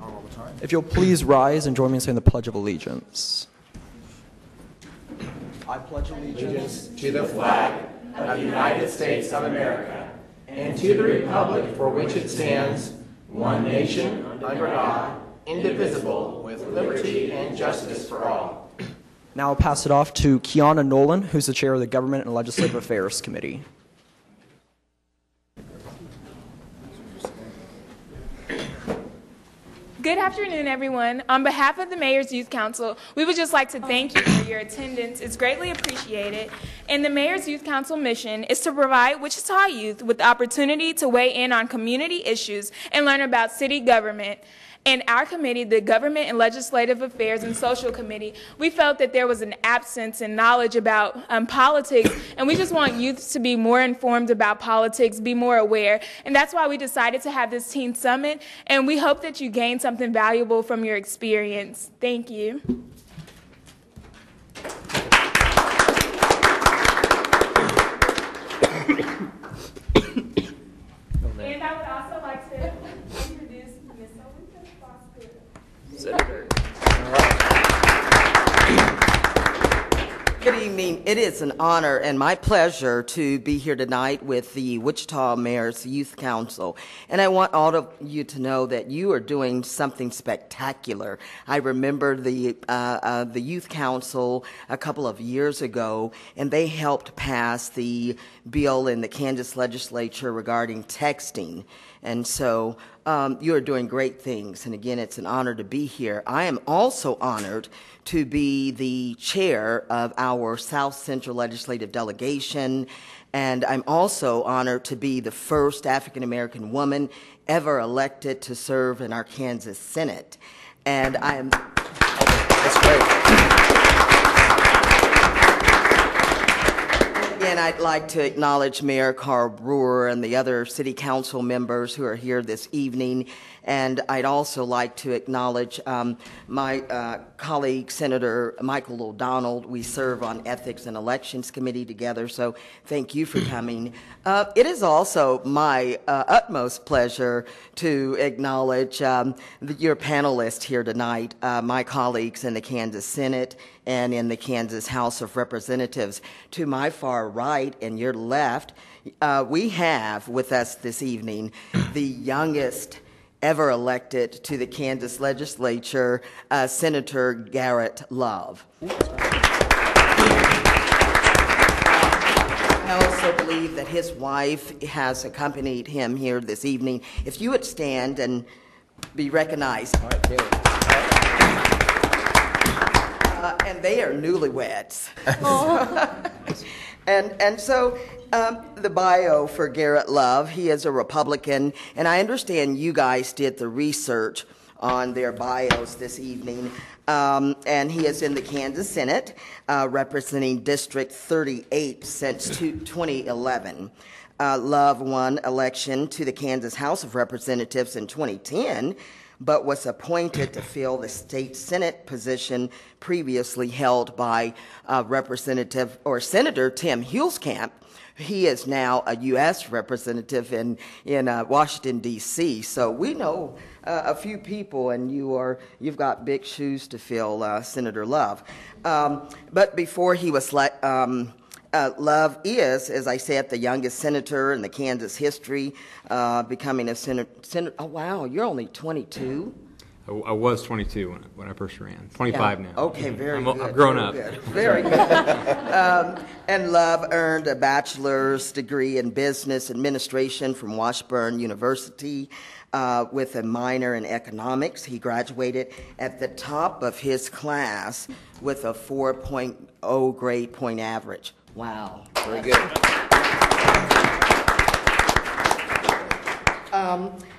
All the time. If you'll please rise and join me in saying the Pledge of Allegiance. I pledge allegiance to the flag of the United States of America and to the republic for which it stands, one nation, under God, indivisible, with liberty and justice for all. Now I'll pass it off to Kiana Nolan, who's the chair of the Government and Legislative Affairs Committee. Good afternoon, everyone. On behalf of the Mayor's Youth Council, we would just like to thank you for your attendance. It's greatly appreciated. And the Mayor's Youth Council mission is to provide Wichita youth with the opportunity to weigh in on community issues and learn about city government. And our committee, the Government and Legislative Affairs and Social Committee, we felt that there was an absence in knowledge about politics, and we just want youth to be more informed about politics, be more aware. And that's why we decided to have this teen summit, and we hope that you gain something valuable from your experience. Thank you. And I would also like to introduce Ms. Senator. Good evening. It is an honor and my pleasure to be here tonight with the Wichita Mayor's Youth Council. And I want all of you to know that you are doing something spectacular. I remember the Youth Council a couple of years ago, and they helped pass the bill in the Kansas legislature regarding texting. And so you are doing great things. And again, it's an honor to be here. I am also honored to be the chair of our South Central Legislative Delegation. And I'm also honored to be the first African-American woman ever elected to serve in our Kansas Senate. And I am, that's great. And I'd like to acknowledge Mayor Carl Brewer and the other city council members who are here this evening. And I'd also like to acknowledge my colleague, Senator Michael O'Donnell. We serve on Ethics and Elections Committee together, so thank you for coming. It is also my utmost pleasure to acknowledge your panelists here tonight, my colleagues in the Kansas Senate and in the Kansas House of Representatives. To my far right and your left, we have with us this evening the youngest ever elected to the Kansas legislature, Senator Garrett Love. I also believe that his wife has accompanied him here this evening. If you would stand and be recognized. All right, Taylor. And they are newlyweds. And so the bio for Garrett Love, he is a Republican, and I understand you guys did the research on their bios this evening, and he is in the Kansas Senate, representing District 38 since 2011. Love won election to the Kansas House of Representatives in 2010, but was appointed to fill the state Senate position previously held by Representative or Senator Tim Huelskamp. He is now a U.S. representative in Washington, D.C. So we know a few people, and you've got big shoes to fill, Senator Love. But before he was Love is, as I said, the youngest senator in the Kansas history, becoming a senator. Oh, wow, you're only 22? I was 22 when I first ran. 25 now. Okay, very good. I've grown up. Very good. And Love earned a bachelor's degree in business administration from Washburn University with a minor in economics. He graduated at the top of his class with a 4.0 grade point average. Wow. Very good.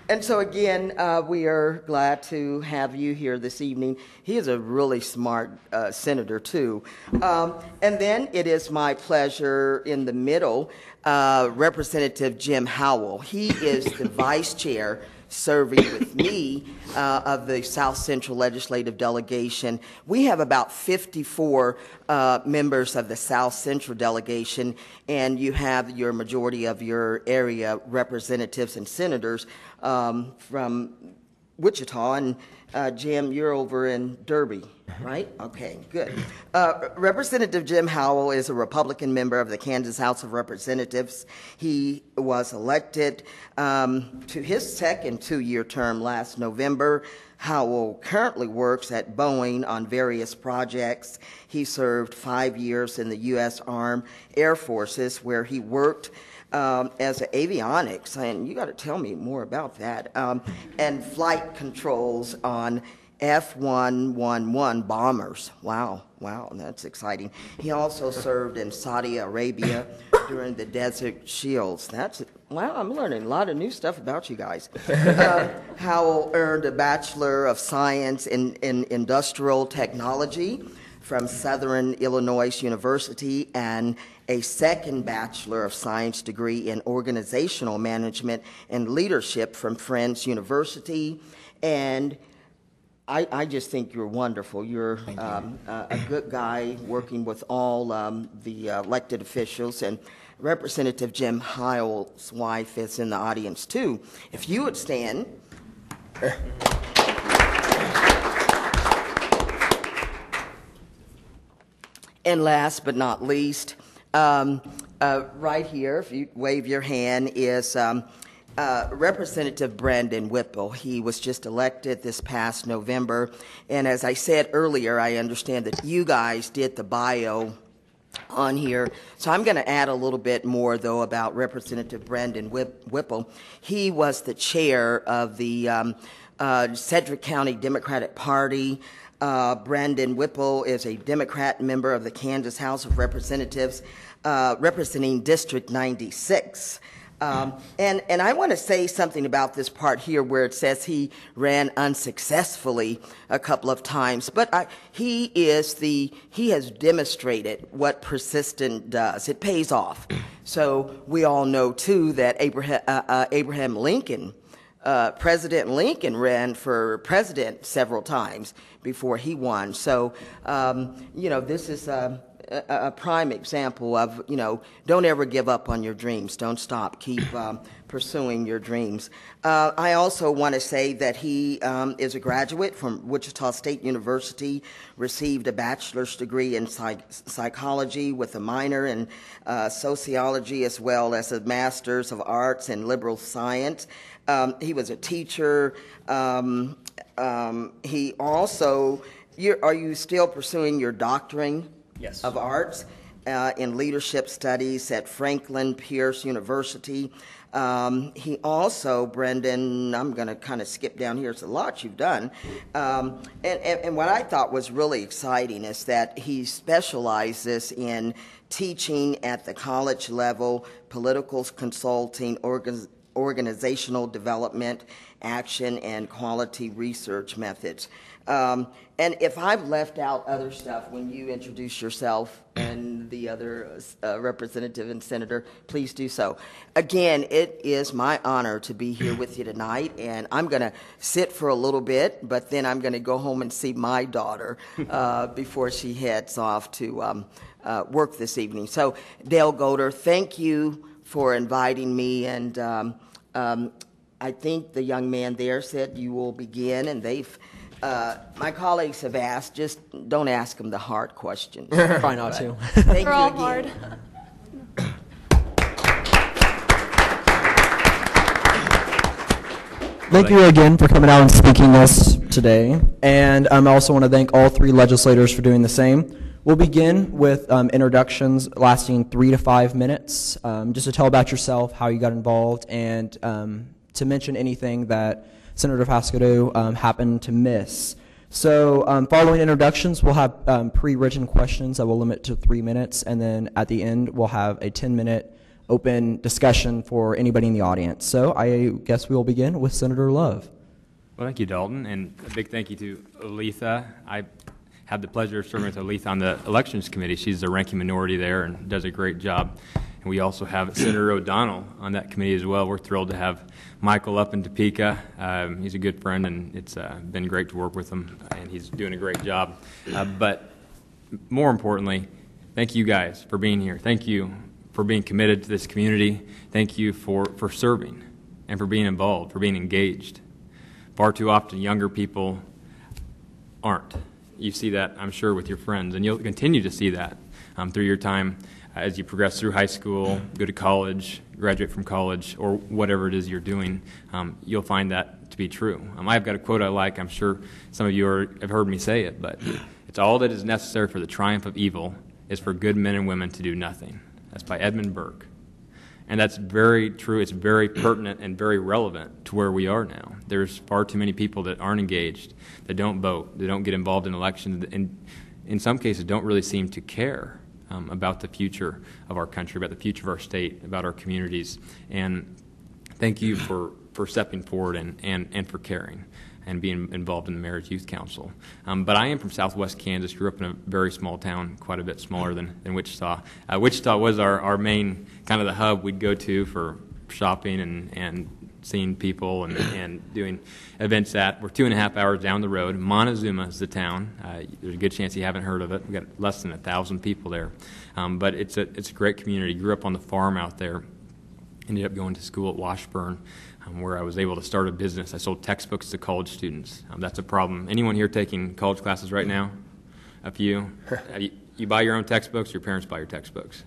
And so again, we are glad to have you here this evening. He is a really smart senator too. And then it is my pleasure in the middle, Representative Jim Howell. He is the vice chair serving with me of the South Central Legislative Delegation. We have about 54 members of the South Central Delegation, and you have your majority of your area representatives and senators from Wichita, and Jim, you're over in Derby, right? Okay, good. Representative Jim Howell is a Republican member of the Kansas House of Representatives. He was elected to his second two-year term last November. Howell currently works at Boeing on various projects. He served 5 years in the U.S. Armed Air Forces, where he worked as an avionics, and you got to tell me more about that, and flight controls on F-111 bombers. Wow, that's exciting. He also served in Saudi Arabia during the Desert Shields. Wow, I'm learning a lot of new stuff about you guys. Howell earned a Bachelor of Science in Industrial Technology from Southern Illinois University and a second Bachelor of Science degree in Organizational Management and Leadership from Friends University. And I just think you're wonderful. You're a good guy working with all the elected officials. And Representative Jim Howell's wife is in the audience, too. If you would stand. And last but not least, right here, if you wave your hand, is Representative Brandon Whipple. He was just elected this past November. And as I said earlier, I understand that you guys did the bio on here. So I'm going to add a little bit more, though, about Representative Brandon Whipple. He was the chair of the Sedgwick County Democratic Party. Brandon Whipple is a Democrat member of the Kansas House of Representatives, representing District 96. And I want to say something about this part here where it says he ran unsuccessfully a couple of times, but he has demonstrated what persistent does. It pays off. So we all know too that Abraham Lincoln, President Lincoln, ran for president several times before he won. So this is a prime example of, don't ever give up on your dreams. Don't stop. Keep pursuing your dreams. I also want to say that he is a graduate from Wichita State University, received a bachelor's degree in psychology with a minor in sociology, as well as a master's of arts in liberal science. He was a teacher. He also, are you still pursuing your doctorate? Yes. Of arts in leadership studies at Franklin Pierce University. He also, Brendan, I'm going to kind of skip down here. It's a lot you've done. And what I thought was really exciting is that he specializes in teaching at the college level, political consulting, organizational development, action, and quality research methods. And if I've left out other stuff when you introduce yourself and the other representative and senator, please do so. Again, it is my honor to be here with you tonight, and I'm going to sit for a little bit, but then I'm going to go home and see my daughter before she heads off to work this evening. So, Dale Goder, thank you for inviting me, and I think the young man there said you will begin, and my colleagues have asked, just don't ask them the hard questions. Try not to. Thank They're you all again. hard. Thank you again for coming out and speaking this today. And I also want to thank all three legislators for doing the same. We'll begin with introductions lasting 3 to 5 minutes, just to tell about yourself, how you got involved, and to mention anything that Senator Fascido happened to miss. So following introductions, we'll have pre-written questions that we'll limit to 3 minutes, and then at the end, we'll have a 10-minute open discussion for anybody in the audience. So I guess we will begin with Senator Love. Well, thank you, Dalton, and a big thank you to Aletha. I had the pleasure of serving with Aletha on the Elections Committee. She's the ranking minority there and does a great job. And we also have Senator O'Donnell on that committee as well. We're thrilled to have Michael up in Topeka. He's a good friend, and it's been great to work with him, and he's doing a great job. But more importantly, thank you guys for being here. Thank you for being committed to this community. Thank you for serving and for being involved, for being engaged. Far too often, younger people aren't. You see that, I'm sure, with your friends, and you'll continue to see that through your time as you progress through high school, go to college, graduate from college, or whatever it is you're doing. You'll find that to be true. I've got a quote I like. I'm sure some of you have heard me say it, but it's all that is necessary for the triumph of evil is for good men and women to do nothing. That's by Edmund Burke. And that's very true. It's very pertinent and very relevant to where we are now. There's far too many people that aren't engaged, that don't vote, that don't get involved in elections, and in some cases don't really seem to care about the future of our country, about the future of our state, about our communities. And thank you for stepping forward and for caring and being involved in the Mayor's Youth Council. But I am from southwest Kansas, grew up in a very small town, quite a bit smaller than Wichita. Wichita was our main, kind of the hub we'd go to for shopping and seeing people and doing events at. We're 2.5 hours down the road. Montezuma is the town. There's a good chance you haven't heard of it. We've got less than 1,000 people there. But it's a great community. Grew up on the farm out there. Ended up going to school at Washburn, where I was able to start a business. I sold textbooks to college students. That's a problem. Anyone here taking college classes right now? A few? You buy your own textbooks, your parents buy your textbooks?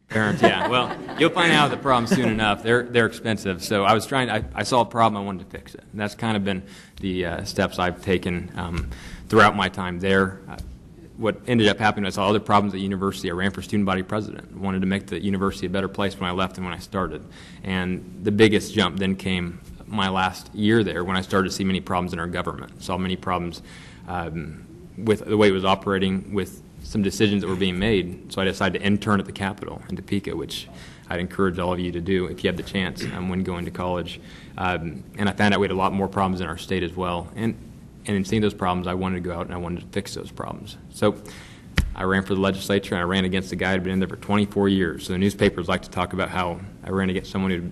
Parents, yeah. Well, you'll find out the problem soon enough. They're expensive. So I saw a problem, I wanted to fix it. And that's kind of been the steps I've taken throughout my time there. What ended up happening, I saw other problems at the university. I ran for student body president. I wanted to make the university a better place when I left than when I started. And the biggest jump then came my last year there when I started to see many problems in our government. Saw many problems with the way it was operating, with some decisions that were being made. So I decided to intern at the Capitol in Topeka, which I'd encourage all of you to do if you have the chance when going to college. And I found out we had a lot more problems in our state as well. And in seeing those problems, I wanted to go out and I wanted to fix those problems. So I ran for the legislature, and I ran against a guy who had been in there for 24 years. So the newspapers like to talk about how I ran against someone who'd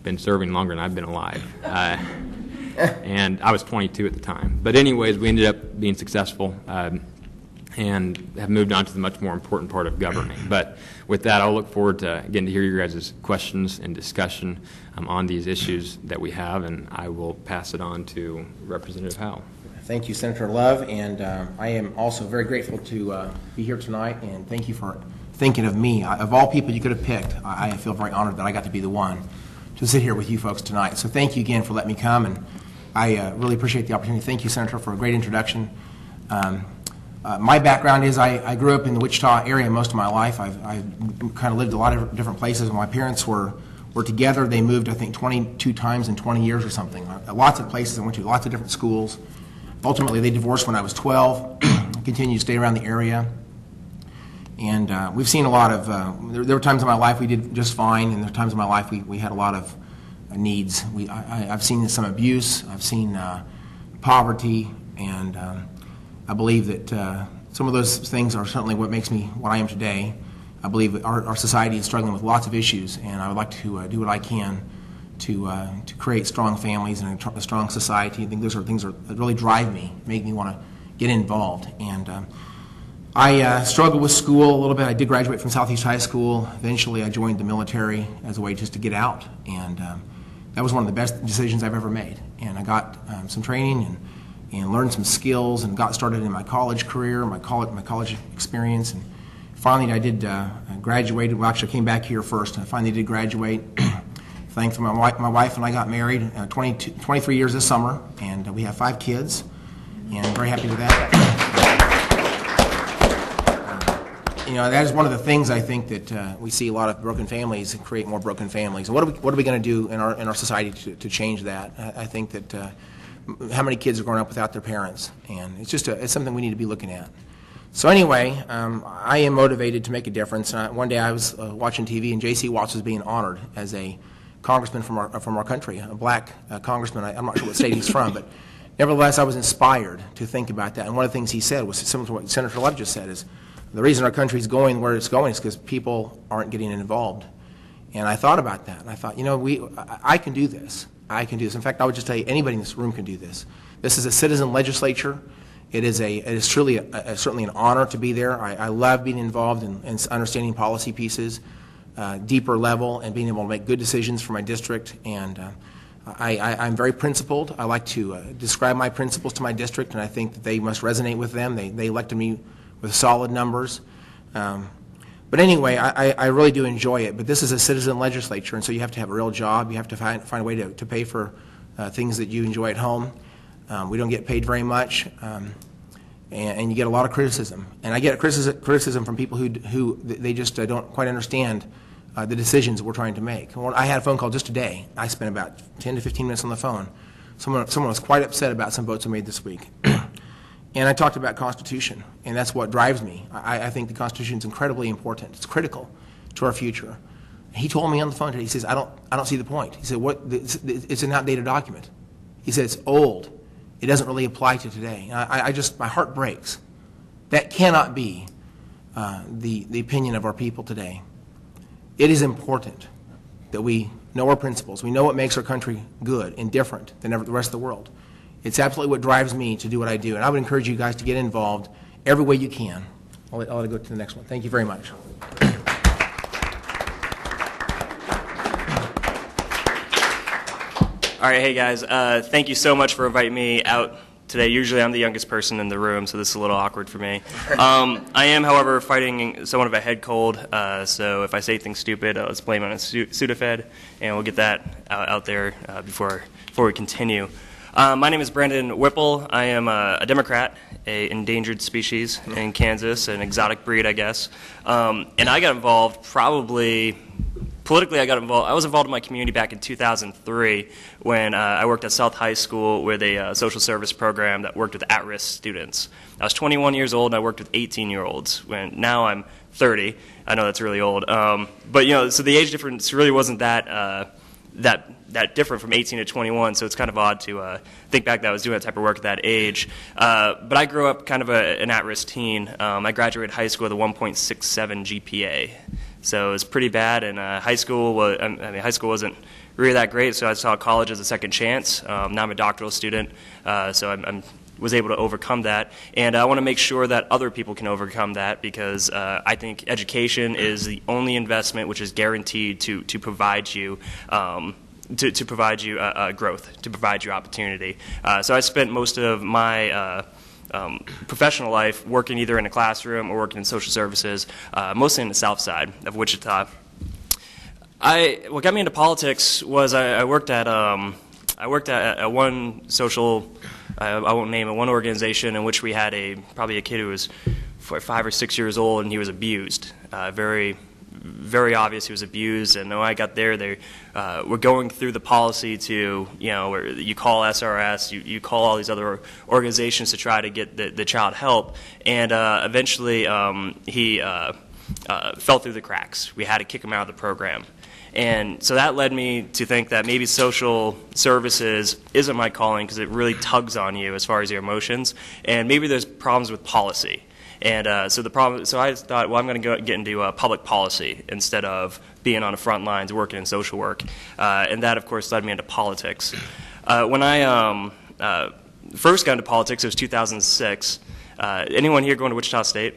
been serving longer than I've been alive. And I was 22 at the time. But anyways, we ended up being successful and have moved on to the much more important part of governing. But with that, I'll look forward to getting to hear your guys' questions and discussion on these issues that we have, and I will pass it on to Representative Howe. Thank you, Senator Love, and I am also very grateful to be here tonight, and thank you for thinking of me. Of all people you could have picked, I feel very honored that I got to be the one to sit here with you folks tonight. So thank you again for letting me come, and I really appreciate the opportunity. Thank you, Senator, for a great introduction. My background is I grew up in the Wichita area most of my life. I've kind of lived a lot of different places. My parents were together. They moved, I think, 22 times in 20 years or something. Lots of places I went to, lots of different schools. Ultimately, they divorced when I was 12. I continued to stay around the area. And we've seen a lot of, there were times in my life we did just fine, and there were times in my life we had a lot of needs. I've seen some abuse. I've seen poverty, and I believe that some of those things are certainly what makes me what I am today. I believe that our society is struggling with lots of issues, and I would like to do what I can to create strong families and a strong society. I think those are things that really drive me, make me want to get involved. And I struggled with school a little bit. I did graduate from Southeast High School. Eventually, I joined the military as a way just to get out, and that was one of the best decisions I've ever made. And I got some training and learned some skills and got started in my college career, my college experience. And finally, I did graduate. Well, actually, I came back here first. I finally did graduate. Thankfully, my wife and I got married 23 years this summer, and we have 5 kids, and I'm very happy with that. That is one of the things I think that we see a lot of broken families and create more broken families. And what are we going to do in our society to change that? I think that how many kids are growing up without their parents, and it's something we need to be looking at. So anyway, I am motivated to make a difference. One day I was watching TV, and J.C. Watts was being honored as a congressman from our country, a black congressman. I'm not sure what state he's from, but nevertheless, I was inspired to think about that. And one of the things he said was similar to what Senator Love just said, is the reason our country is going where it's going is because people aren't getting involved. And I thought about that, and I thought, I can do this. I can do this. In fact, I would just tell you, anybody in this room can do this. This is a citizen legislature. It is truly certainly an honor to be there. I love being involved in understanding policy pieces, deeper level, and being able to make good decisions for my district. And I'm very principled. I like to describe my principles to my district, and I think that they must resonate with them. They elected me with solid numbers. But anyway, I really do enjoy it. But this is a citizen legislature, and so you have to have a real job. You have to find a way to pay for things that you enjoy at home. We don't get paid very much, and you get a lot of criticism. And I get criticism from people who they just don't quite understand the decisions that we're trying to make. Well, I had a phone call just today. I spent about 10 to 15 minutes on the phone. Someone was quite upset about some votes I made this week. And I talked about Constitution, and that's what drives me. I think the Constitution is incredibly important. It's critical to our future. He told me on the phone today, he says, I don't see the point. He said, it's an outdated document. He said, it's old. It doesn't really apply to today. My heart breaks. That cannot be the opinion of our people today. It is important that we know our principles. We know what makes our country good and different than the rest of the world. It's absolutely what drives me to do what I do. And I would encourage you guys to get involved every way you can. I'll let go to the next one. Thank you very much. All right, hey guys, thank you so much for inviting me out today. Usually I'm the youngest person in the room, so this is a little awkward for me. I am, however, fighting somewhat of a head cold, so if I say things stupid, let's blame it on Sudafed, and we'll get that out there before we continue. My name is Brandon Whipple. I am a Democrat, an endangered species in Kansas, an exotic breed, I guess. And I got involved politically, I was involved in my community back in 2003 when I worked at South High School with a social service program that worked with at-risk students. I was 21 years old, and I worked with 18-year-olds. Now I'm 30. I know that's really old. But, so the age difference really wasn't that different from 18 to 21, so it's kind of odd to think back that I was doing that type of work at that age. But I grew up kind of an at-risk teen. I graduated high school with a 1.67 GPA. So it was pretty bad, and high school wasn't really that great, so I saw college as a second chance. Now I'm a doctoral student, so I was able to overcome that. And I want to make sure that other people can overcome that because I think education is the only investment which is guaranteed to provide you to provide you growth, to provide you opportunity. So I spent most of my professional life working either in a classroom or working in social services, mostly in the south side of Wichita. What got me into politics was I worked at one social, I won't name it, one organization in which we had probably a kid who was 5 or 6 years old, and he was abused. Very obvious he was abused, and when I got there, they were going through the policy to, where you call SRS, you call all these other organizations to try to get the child help, and eventually he fell through the cracks. We had to kick him out of the program. And so that led me to think that maybe social services isn't my calling because it really tugs on you as far as your emotions, and maybe there's problems with policy. And so I thought, well, I'm going to get into public policy instead of being on the front lines working in social work. And that, of course, led me into politics. When I first got into politics, it was 2006. Anyone here going to Wichita State?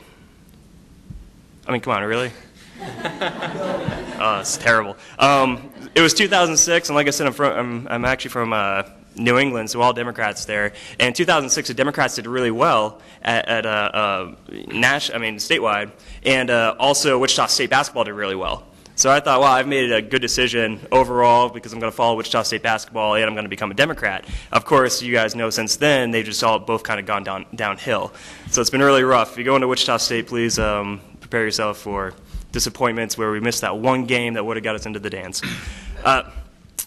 I mean, come on, really? Oh, it's terrible. It was 2006, and like I said, I'm actually from New England, so all Democrats there. And in 2006, the Democrats did really well at statewide, and also Wichita State basketball did really well. So I thought, well, I've made a good decision overall because I'm going to follow Wichita State basketball and I'm going to become a Democrat. Of course, you guys know since then they've just all both kind of gone downhill. So it's been really rough. If you go into Wichita State, please prepare yourself for disappointments where we missed that one game that would have got us into the dance.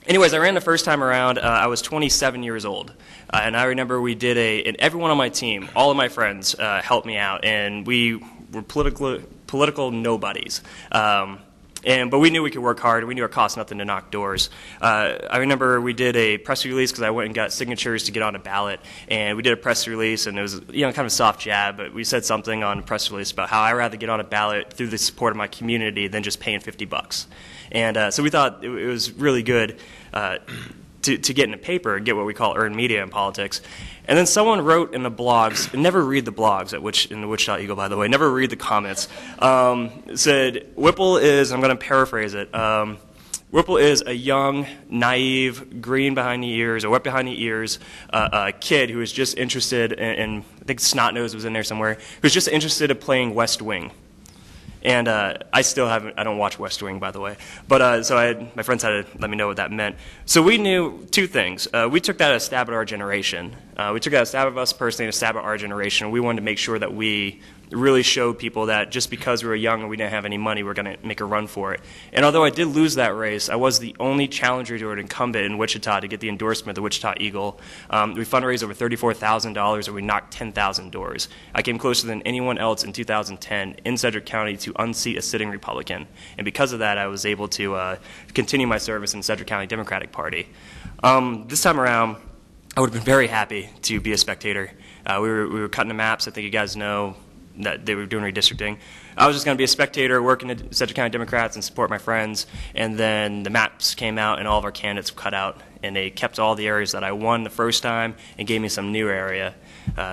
Anyways, I ran the first time around. I was 27 years old, and I remember we did and everyone on my team, all of my friends, helped me out, and we were political nobodies. But we knew we could work hard, and we knew it cost nothing to knock doors. I remember we did a press release because I went and got signatures to get on a ballot, and we did a press release, and it was kind of a soft jab, but we said something on the press release about how I'd rather get on a ballot through the support of my community than just paying $50. And so we thought it was really good to get in the paper and get what we call earned media in politics. And then someone wrote in the blogs, and never read the blogs in the Wichita Eagle, by the way, never read the comments, said, Whipple is, I'm going to paraphrase it, Whipple is a young, naive, green behind the ears, or wet behind the ears kid who is just interested in, I think Snotnose was in there somewhere, who's just interested in playing West Wing. And I still haven't, I don't watch West Wing, by the way. But so my friends had to let me know what that meant. So we knew two things. We took that as a stab at our generation. We took that as a stab at us personally and a stab at our generation. We wanted to make sure that we really showed people that just because we were young and we didn't have any money, we're going to make a run for it. And although I did lose that race, I was the only challenger to an incumbent in Wichita to get the endorsement of the Wichita Eagle. We fundraised over $34,000 and we knocked 10,000 doors. I came closer than anyone else in 2010 in Sedgwick County to unseat a sitting Republican. And because of that, I was able to continue my service in the Sedgwick County Democratic Party. This time around, I would have been very happy to be a spectator. We were cutting the maps. I think you guys know that they were doing redistricting. I was just going to be a spectator, working at Sedgwick County Democrats and support my friends, and then the maps came out and all of our candidates were cut out, and they kept all the areas that I won the first time and gave me some new area.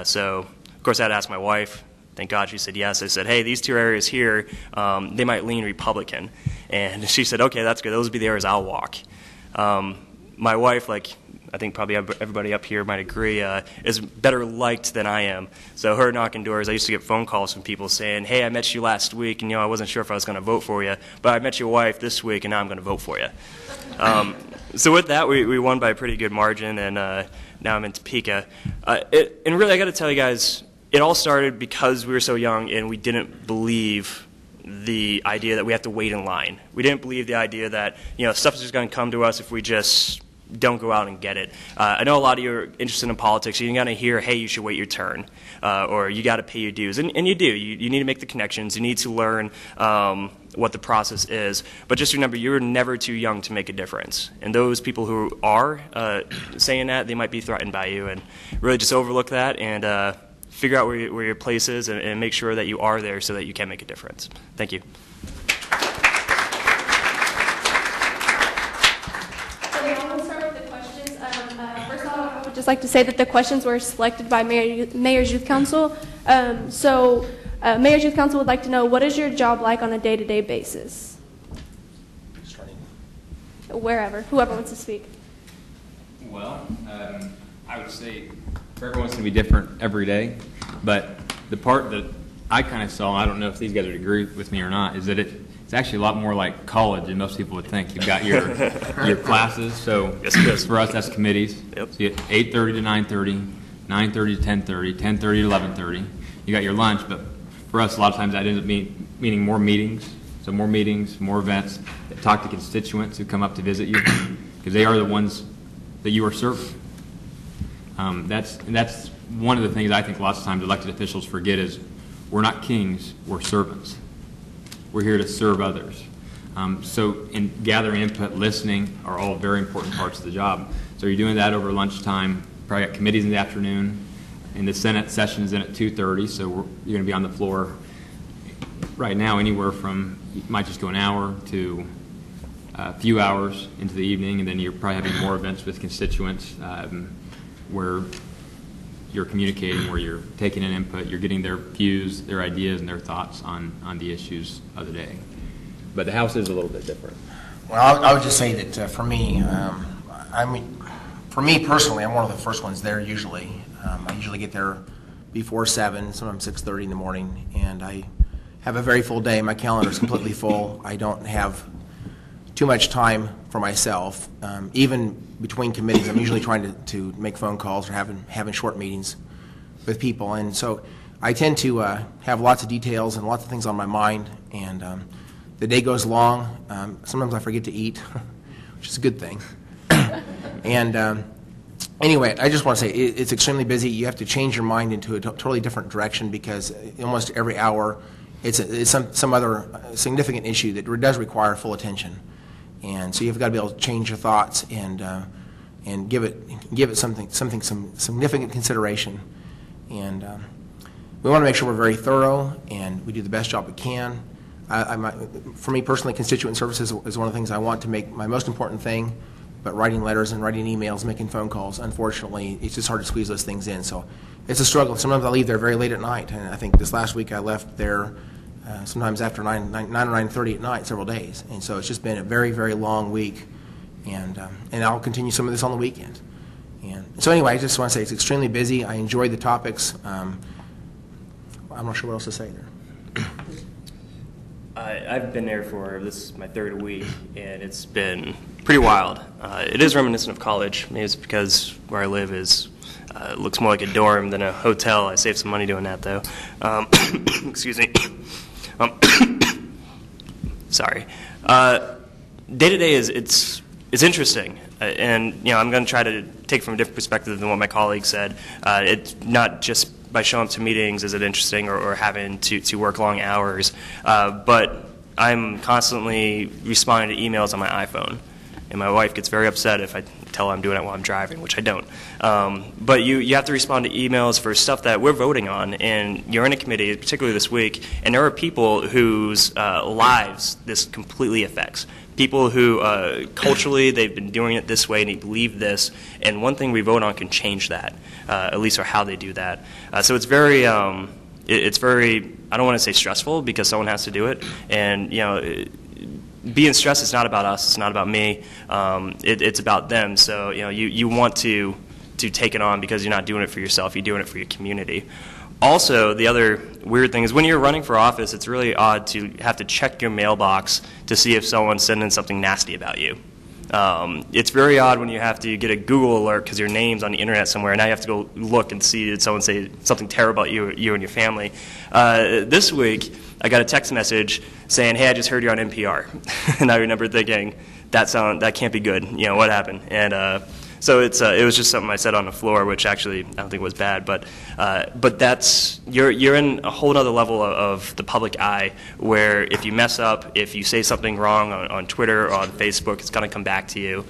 So, of course, I had to ask my wife. Thank God she said yes. I said, hey, these two areas here, they might lean Republican. And she said, okay, that's good. Those would be the areas I'll walk. My wife, like I think probably everybody up here might agree, is better liked than I am. So her knocking doors, I used to get phone calls from people saying, hey, I met you last week, and I wasn't sure if I was going to vote for you, but I met your wife this week, and now I'm going to vote for you. So with that, we won by a pretty good margin, and now I'm in Topeka. And really, I got to tell you guys, it all started because we were so young, and we didn't believe the idea that we have to wait in line. We didn't believe the idea that stuff is just going to come to us if we just don't go out and get it. I know a lot of you are interested in politics. You're going to hear, hey, you should wait your turn, or you got to pay your dues. And you do. You need to make the connections. You need to learn what the process is. But just remember, you're never too young to make a difference. And those people who are saying that, they might be threatened by you. And really just overlook that and figure out where your place is and make sure that you are there so that you can make a difference. Thank you. Just like to say that the questions were selected by Mayor's Youth Council. Mayor's Youth Council would like to know, what is your job like on a day-to-day basis? Whoever wants to speak. Well, I would say everyone's going to be different every day, but the part that I kind of saw, I don't know if these guys would agree with me or not, is that it's actually a lot more like college than most people would think. You've got your classes, so yes. For us that's committees. Yep. So you get 8:30 to 9:30, 9:30 to 10:30, 10:30 to 11:30. You got your lunch, but for us a lot of times that ends up meaning more meetings. So more meetings, more events, talk to constituents who come up to visit you, because they are the ones that you are serving. That's one of the things I think lots of times elected officials forget is we're not kings, we're servants. We're here to serve others. So in gathering input, listening are all very important parts of the job. So you're doing that over lunchtime. Probably got committees in the afternoon. And the Senate session is in at 2:30, so you're going to be on the floor right now anywhere from, you might just go an hour to a few hours into the evening, and then you're probably having more events with constituents where you're communicating, where you're taking in input, you're getting their views, their ideas, and their thoughts on the issues of the day. But the House is a little bit different. Well, I would just say that for me, for me personally, I'm one of the first ones there usually. I usually get there before 7, sometimes 6:30 in the morning, and I have a very full day. My calendar is completely full. I don't have too much time for myself. Even between committees, I'm usually trying to make phone calls or having short meetings with people. And so I tend to have lots of details and lots of things on my mind. And the day goes long. Sometimes I forget to eat, which is a good thing. And anyway, I just want to say it's extremely busy. You have to change your mind into a totally different direction because almost every hour it's some other significant issue that does require full attention. And so you've got to be able to change your thoughts and give it some significant consideration. And we want to make sure we're very thorough and we do the best job we can. For me personally, constituent services is one of the things I want to make my most important thing. But writing letters and writing emails, making phone calls, unfortunately, it's just hard to squeeze those things in. So it's a struggle. Sometimes I leave there very late at night. And I think this last week I left there sometimes after 9 or 9:30 at night, several days. And so it's just been a very, very long week, and I'll continue some of this on the weekend. And so anyway, I just want to say it's extremely busy. I enjoyed the topics. I'm not sure what else to say there. I've been there this is my third week, and it's been pretty wild. It is reminiscent of college. Maybe it's because where I live looks more like a dorm than a hotel. I saved some money doing that, though. Excuse me. Sorry. Day to day it's interesting, and I'm going to try to take from a different perspective than what my colleague said. It's not just by showing up to meetings is it interesting, or having to work long hours, but I'm constantly responding to emails on my iPhone, and my wife gets very upset if I tell her I'm doing it while I'm driving, which I don't. But you have to respond to emails for stuff that we're voting on, and you're in a committee, particularly this week, and there are people whose lives this completely affects. People who culturally they've been doing it this way and they believe this, and one thing we vote on can change that, at least or how they do that. So it's very, I don't want to say stressful because someone has to do it, and being stressed is not about us, it's not about me, it's about them. So you want to take it on because you're not doing it for yourself, you're doing it for your community. Also, the other weird thing is when you're running for office, it's really odd to have to check your mailbox to see if someone's sending something nasty about you. It's very odd when you have to get a Google alert because your name's on the internet somewhere, and now you have to go look and see did someone say something terrible about you and your family. This week, I got a text message saying, "Hey, I just heard you on NPR," and I remember thinking, that can't be good. What happened? And so it was just something I said on the floor, which actually I don't think was bad, but that's you're in a whole other level of the public eye, where if you mess up, if you say something wrong on Twitter or on Facebook, it's going to come back to you.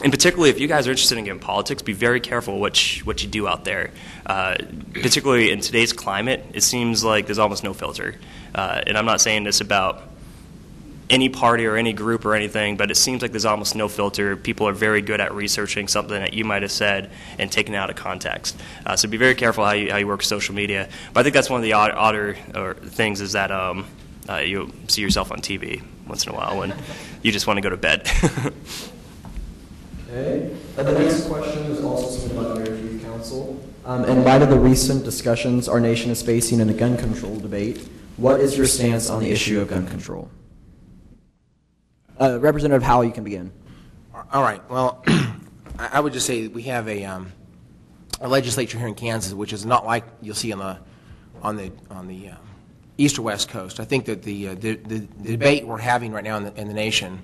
And particularly if you guys are interested in getting politics, be very careful what you do out there. Particularly in today's climate, it seems like there's almost no filter. And I'm not saying this about any party or any group or anything, but it seems like there's almost no filter. People are very good at researching something that you might have said and taking it out of context. So be very careful how you work social media. But I think that's one of the odder things is that you'll see yourself on TV once in a while when you just want to go to bed. Okay. The next question is also submitted by the Mayor's Youth Council. In light of the recent discussions our nation is facing in the gun control debate, what is your stance on the issue of gun control? Representative Howell, you can begin. All right. Well, I would just say that we have a legislature here in Kansas, which is not like you'll see on the east or west coast. I think that the debate we're having right now in the nation,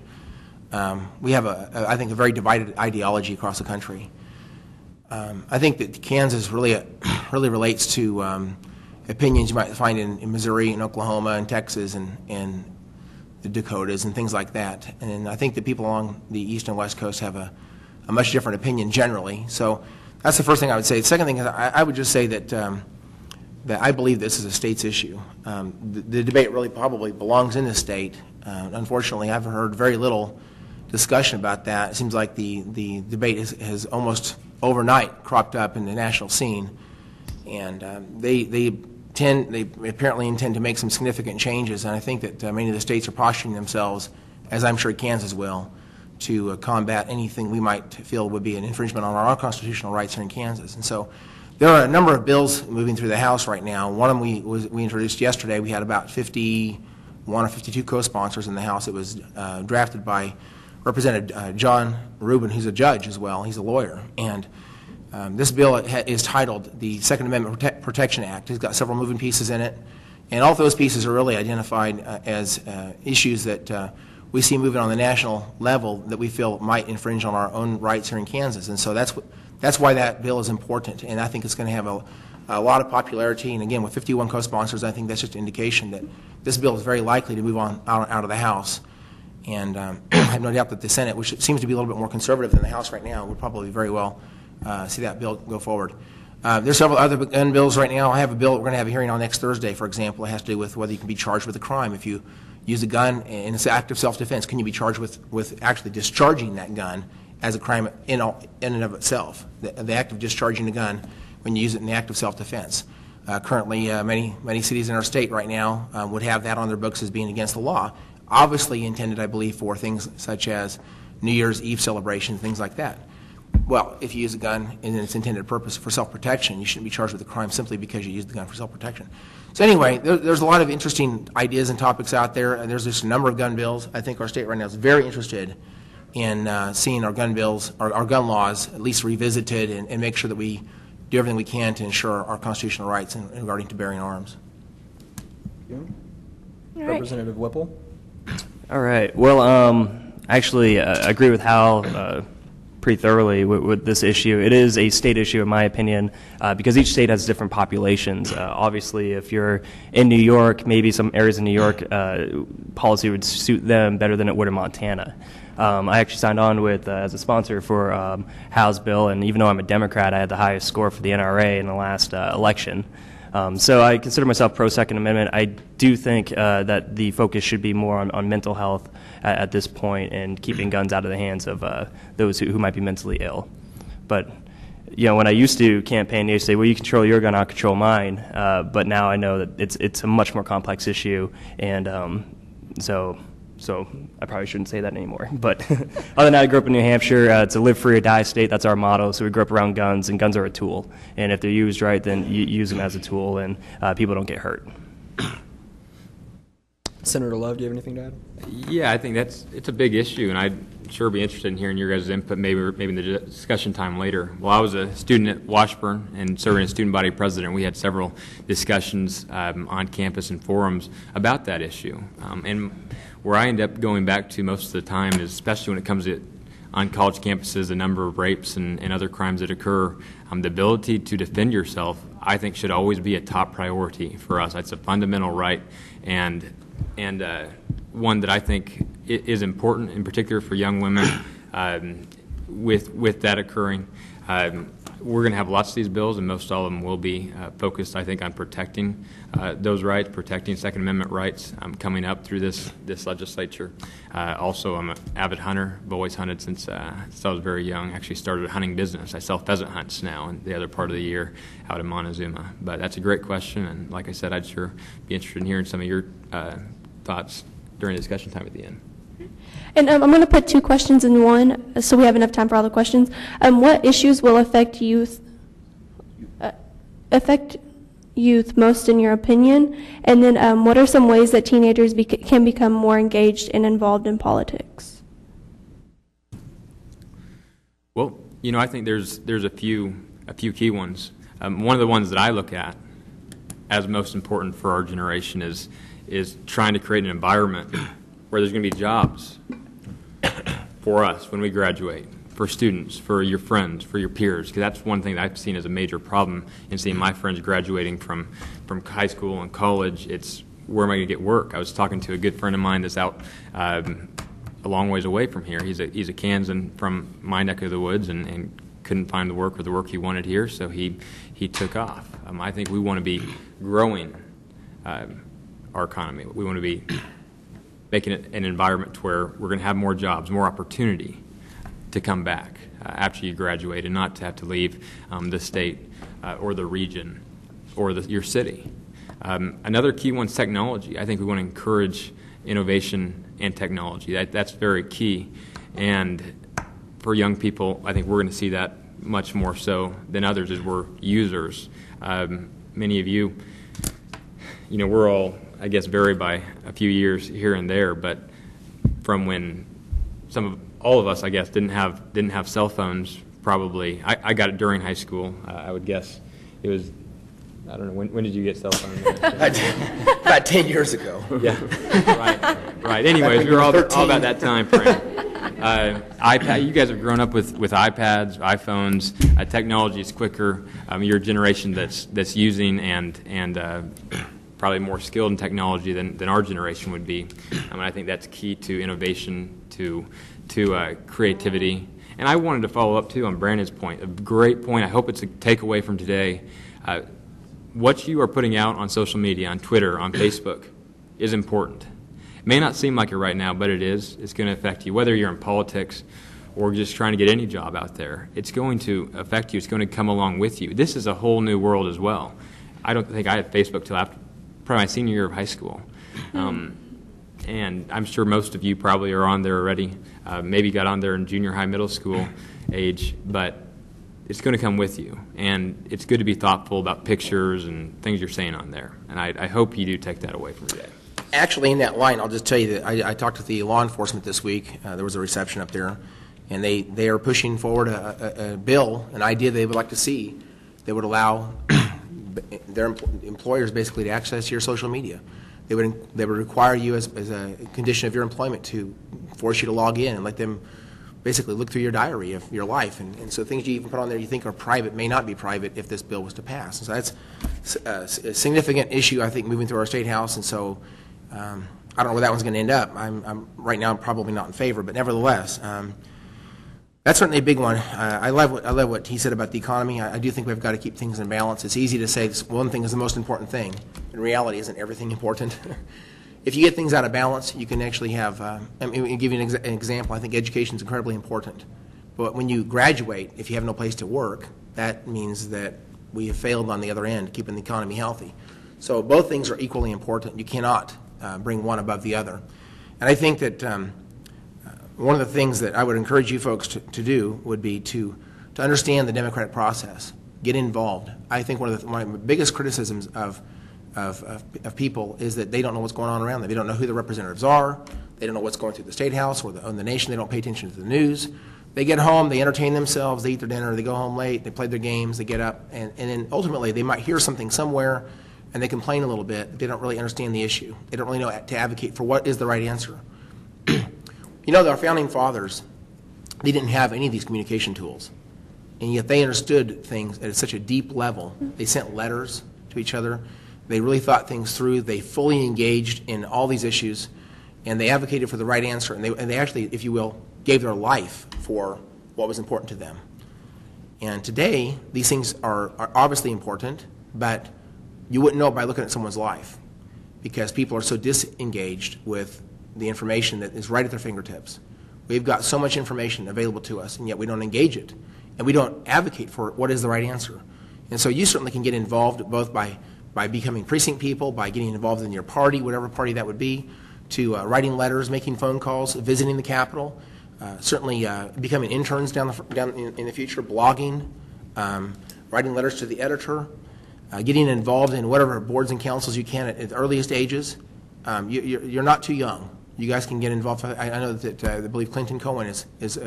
we have I think a very divided ideology across the country. I think that Kansas really relates to opinions you might find in Missouri and Oklahoma and Texas and the Dakotas and things like that. And I think that people along the east and west coast have a much different opinion generally. So that's the first thing I would say. The second thing is I would just say that I believe this is a state's issue. The debate really probably belongs in the state. Unfortunately, I've heard very little discussion about that. It seems like the debate has almost overnight cropped up in the national scene, and they apparently intend to make some significant changes, and I think that many of the states are posturing themselves, as I'm sure Kansas will, to combat anything we might feel would be an infringement on our constitutional rights here in Kansas. And so there are a number of bills moving through the House right now. One of them we introduced yesterday. We had about 51 or 52 co-sponsors in the House. It was drafted by Representative John Rubin, who's a judge as well. He's a lawyer. And this bill is titled the Second Amendment Protection Act. It's got several moving pieces in it, and all of those pieces are really identified as issues that we see moving on the national level that we feel might infringe on our own rights here in Kansas. And so that's why that bill is important, and I think it's going to have a lot of popularity. And again, with 51 co-sponsors, I think that's just an indication that this bill is very likely to move on out of the House. And I have no doubt that the Senate, which seems to be a little bit more conservative than the House right now, would probably very well see that bill go forward. There's several other gun bills right now. I have a bill we're going to have a hearing on next Thursday, for example. It has to do with whether you can be charged with a crime if you use a gun in an act of self-defense. Can you be charged with actually discharging that gun as a crime in and of itself, the act of discharging a gun when you use it in the act of self-defense? Currently, many cities in our state right now would have that on their books as being against the law. Obviously intended, I believe, for things such as New Year's Eve celebrations, things like that. Well, if you use a gun in its intended purpose for self-protection, you shouldn't be charged with a crime simply because you used the gun for self-protection. So anyway, there's a lot of interesting ideas and topics out there, and there's just a number of gun bills. I think our state right now is very interested in seeing our gun bills, our gun laws, at least revisited, and make sure that we do everything we can to ensure our constitutional rights in regarding to bearing arms. All right. Representative Whipple. All right. Well, actually, I agree with Hal pretty thoroughly with this issue. It is a state issue, in my opinion, because each state has different populations. Obviously, if you're in New York, maybe some areas in New York, policy would suit them better than it would in Montana. I actually signed on with as a sponsor for Hal's bill, and even though I'm a Democrat, I had the highest score for the NRA in the last election. So I consider myself pro-Second Amendment. I do think that the focus should be more on mental health at this point and keeping guns out of the hands of those who might be mentally ill. But when I used to campaign, they used to say, well, you control your gun, I'll control mine. But now I know that it's a much more complex issue, and so I probably shouldn't say that anymore. But other than that, I grew up in New Hampshire. It's a live free or die state. That's our motto. So we grew up around guns, and guns are a tool. And if they're used right, then you use them as a tool, and people don't get hurt. Senator Love, do you have anything to add? Yeah, I think it's a big issue, and I'd sure be interested in hearing your guys' input maybe in the discussion time later. Well, I was a student at Washburn and serving as student body president. We had several discussions on campus and forums about that issue. And where I end up going back to most of the time is, especially when it comes to on college campuses, the number of rapes and other crimes that occur, the ability to defend yourself, I think, should always be a top priority for us. It's a fundamental right, and one that I think is important, in particular for young women. With that occurring, we're going to have lots of these bills, and most all of them will be focused, I think, on protecting those rights, protecting Second Amendment rights coming up through this legislature. Also, I'm an avid hunter. I've always hunted since I was very young. Actually started a hunting business. I sell pheasant hunts now in the other part of the year out in Montezuma. But that's a great question, and like I said, I'd sure be interested in hearing some of your thoughts during the discussion time at the end. And I'm going to put two questions in one, so we have enough time for all the questions. What issues will affect youth most, in your opinion? And then, what are some ways that teenagers can become more engaged and involved in politics? Well, I think there's a few key ones. One of the ones that I look at as most important for our generation is trying to create an environment where there's going to be jobs for us when we graduate, for students, for your friends, for your peers, because that's one thing that I've seen as a major problem in seeing my friends graduating from high school and college. It's, where am I going to get work? I was talking to a good friend of mine that's out a long ways away from here. He's a Kansan from my neck of the woods and couldn't find the work he wanted here, so he took off. I think we want to be growing our economy. We want to be making it an environment where we're going to have more jobs, more opportunity to come back after you graduate, and not to have to leave the state or the region or your city. Another key one is technology. I think we want to encourage innovation and technology. That's very key. And for young people, I think we're going to see that much more so than others as we're users. Many of you, we're all, I guess, vary by a few years here and there, but from when all of us, I guess, didn't have cell phones, probably. I got it during high school. I would guess it was, I don't know, when did you get cell phones? About 10 years ago. Yeah, right. Anyways, we were all about that time frame. iPad. You guys have grown up with iPads, iPhones. Technology is quicker. You're a generation that's using and probably more skilled in technology than our generation would be. I think that's key to innovation, to creativity. And I wanted to follow up, too, on Brandon's point, a great point. I hope it's a takeaway from today. What you are putting out on social media, on Twitter, on Facebook, is important. It may not seem like it right now, but it is. It's going to affect you, whether you're in politics or just trying to get any job out there. It's going to affect you. It's going to come along with you. This is a whole new world as well. I don't think I had Facebook till after probably my senior year of high school. And I'm sure most of you probably are on there already, maybe got on there in junior high, middle school age, but it's going to come with you. And it's good to be thoughtful about pictures and things you're saying on there. And I hope you do take that away from your day. Actually, in that line, I'll just tell you that I talked to the law enforcement this week. There was a reception up there, and they are pushing forward a bill, an idea they would like to see that would allow their employers basically to access your social media. They would require you as a condition of your employment to force you to log in and let them basically look through your diary of your life. And so things you even put on there you think are private may not be private if this bill was to pass. And so that's a significant issue, I think, moving through our State House. And so I don't know where that one's going to end up. I'm right now probably not in favor, but nevertheless, that's certainly a big one. I love what he said about the economy. I do think we've got to keep things in balance. It's easy to say this one thing is the most important thing. In reality, isn't everything important? If you get things out of balance, you can actually have, I'll give you an example. I think education is incredibly important. But when you graduate, if you have no place to work, that means that we have failed on the other end, keeping the economy healthy. So both things are equally important. You cannot bring one above the other. And I think that one of the things that I would encourage you folks to do would be to understand the democratic process, get involved. I think one of my biggest criticisms of people is that they don't know what's going on around them. They don't know who the representatives are. They don't know what's going through the State House or the nation. They don't pay attention to the news. They get home, they entertain themselves, they eat their dinner, they go home late, they play their games, they get up, and then ultimately they might hear something somewhere and they complain a little bit. They don't really understand the issue. They don't really know to advocate for what is the right answer. You know, our founding fathers, they didn't have any of these communication tools, and yet they understood things at such a deep level. They sent letters to each other. They really thought things through. They fully engaged in all these issues, and they advocated for the right answer, and they actually, if you will, gave their life for what was important to them. And today, these things are obviously important, but you wouldn't know it by looking at someone's life, because people are so disengaged with the information that is right at their fingertips. We've got so much information available to us, and yet we don't engage it, and we don't advocate for what is the right answer. And so you certainly can get involved both by becoming precinct people, by getting involved in your party, whatever party that would be, to writing letters, making phone calls, visiting the Capitol, certainly becoming interns down in the future, blogging, writing letters to the editor, getting involved in whatever boards and councils you can at the earliest ages. You're not too young. You guys can get involved. I know that I believe Clinton Cohen is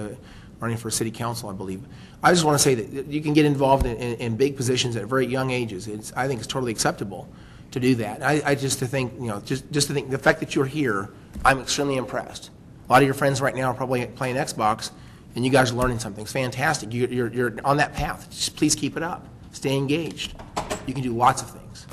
running for city council, I believe. I just want to say that you can get involved in big positions at very young ages. I think it's totally acceptable to do that. I just to think, just to think the fact that you're here, I'm extremely impressed. A lot of your friends right now are probably playing Xbox, and you guys are learning something. It's fantastic. You're on that path. Just please keep it up. Stay engaged. You can do lots of things.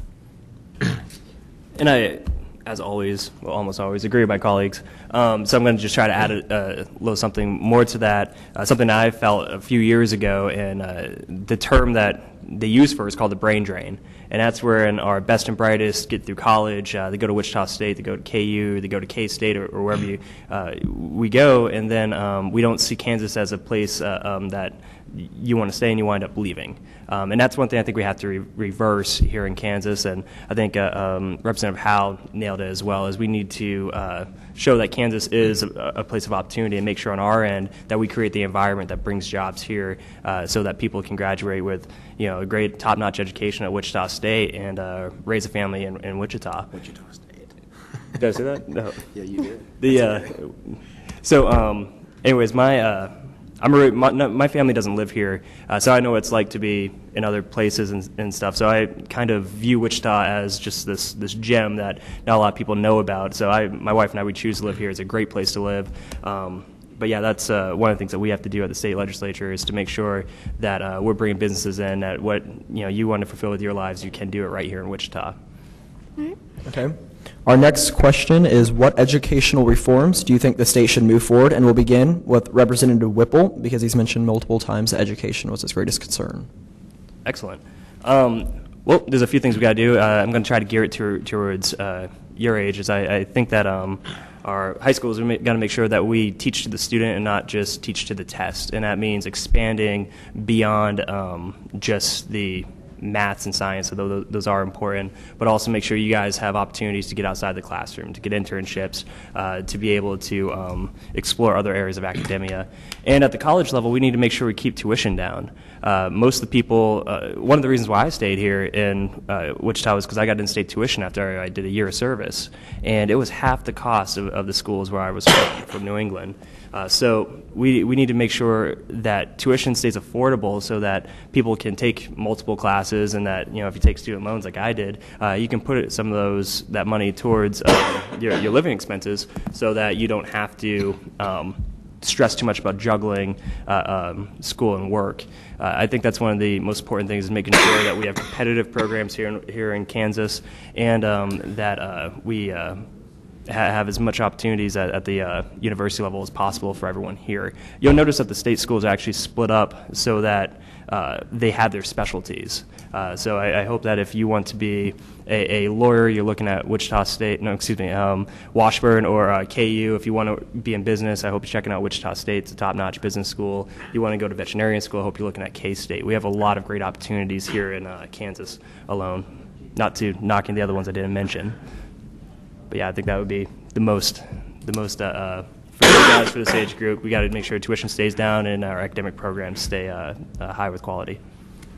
And I, as always, well, almost always, agree with my colleagues. So I'm going to just try to add a little something more to that. Something I felt a few years ago, and the term that they use for it is called the brain drain. And that's where our best and brightest get through college. They go to Wichita State, they go to KU, they go to K-State, or wherever we go, and then we don't see Kansas as a place that you want to stay and you wind up leaving. And that's one thing I think we have to reverse here in Kansas, and I think Representative Howe nailed it as well, is we need to show that Kansas is a place of opportunity and make sure on our end that we create the environment that brings jobs here so that people can graduate with a great top-notch education at Wichita State and raise a family in Wichita. Wichita State. Did I say that? No. Yeah, you did. Anyways, my family doesn't live here, so I know what it's like to be in other places and stuff. So I kind of view Wichita as just this gem that not a lot of people know about. So my wife and I, we choose to live here. It's a great place to live. But yeah, that's one of the things that we have to do at the state legislature is to make sure that we're bringing businesses in, that what you want to fulfill with your lives, you can do it right here in Wichita. Okay. Our next question is, what educational reforms do you think the state should move forward? And we'll begin with Representative Whipple, because he's mentioned multiple times that education was his greatest concern. Excellent. Well, there's a few things we got to do. I'm going to try to gear it towards your age, as I think that our high schools are got to make sure that we teach to the student and not just teach to the test. And that means expanding beyond just the maths and science, so those are important, but also make sure you guys have opportunities to get outside the classroom, to get internships, to be able to explore other areas of academia. And at the college level, we need to make sure we keep tuition down. Most of the people, one of the reasons why I stayed here in Wichita was because I got in-state tuition after I did a year of service, and it was half the cost of the schools where I was from New England. So we need to make sure that tuition stays affordable so that people can take multiple classes, and that, if you take student loans like I did, you can put some of that money towards your living expenses so that you don't have to stress too much about juggling school and work. I think that's one of the most important things, is making sure that we have competitive programs here in Kansas, and that we have as much opportunities at the university level as possible for everyone here. You'll notice that the state schools are actually split up so that they have their specialties. So I hope that if you want to be a lawyer, you're looking at Washburn or KU. If you want to be in business, I hope you're checking out Wichita State. It's a top-notch business school. You want to go to veterinarian school, I hope you're looking at K-State. We have a lot of great opportunities here in Kansas alone, not to knock in the other ones I didn't mention. But yeah, I think that would be the most for you guys, for this age group. We got to make sure tuition stays down and our academic programs stay high with quality.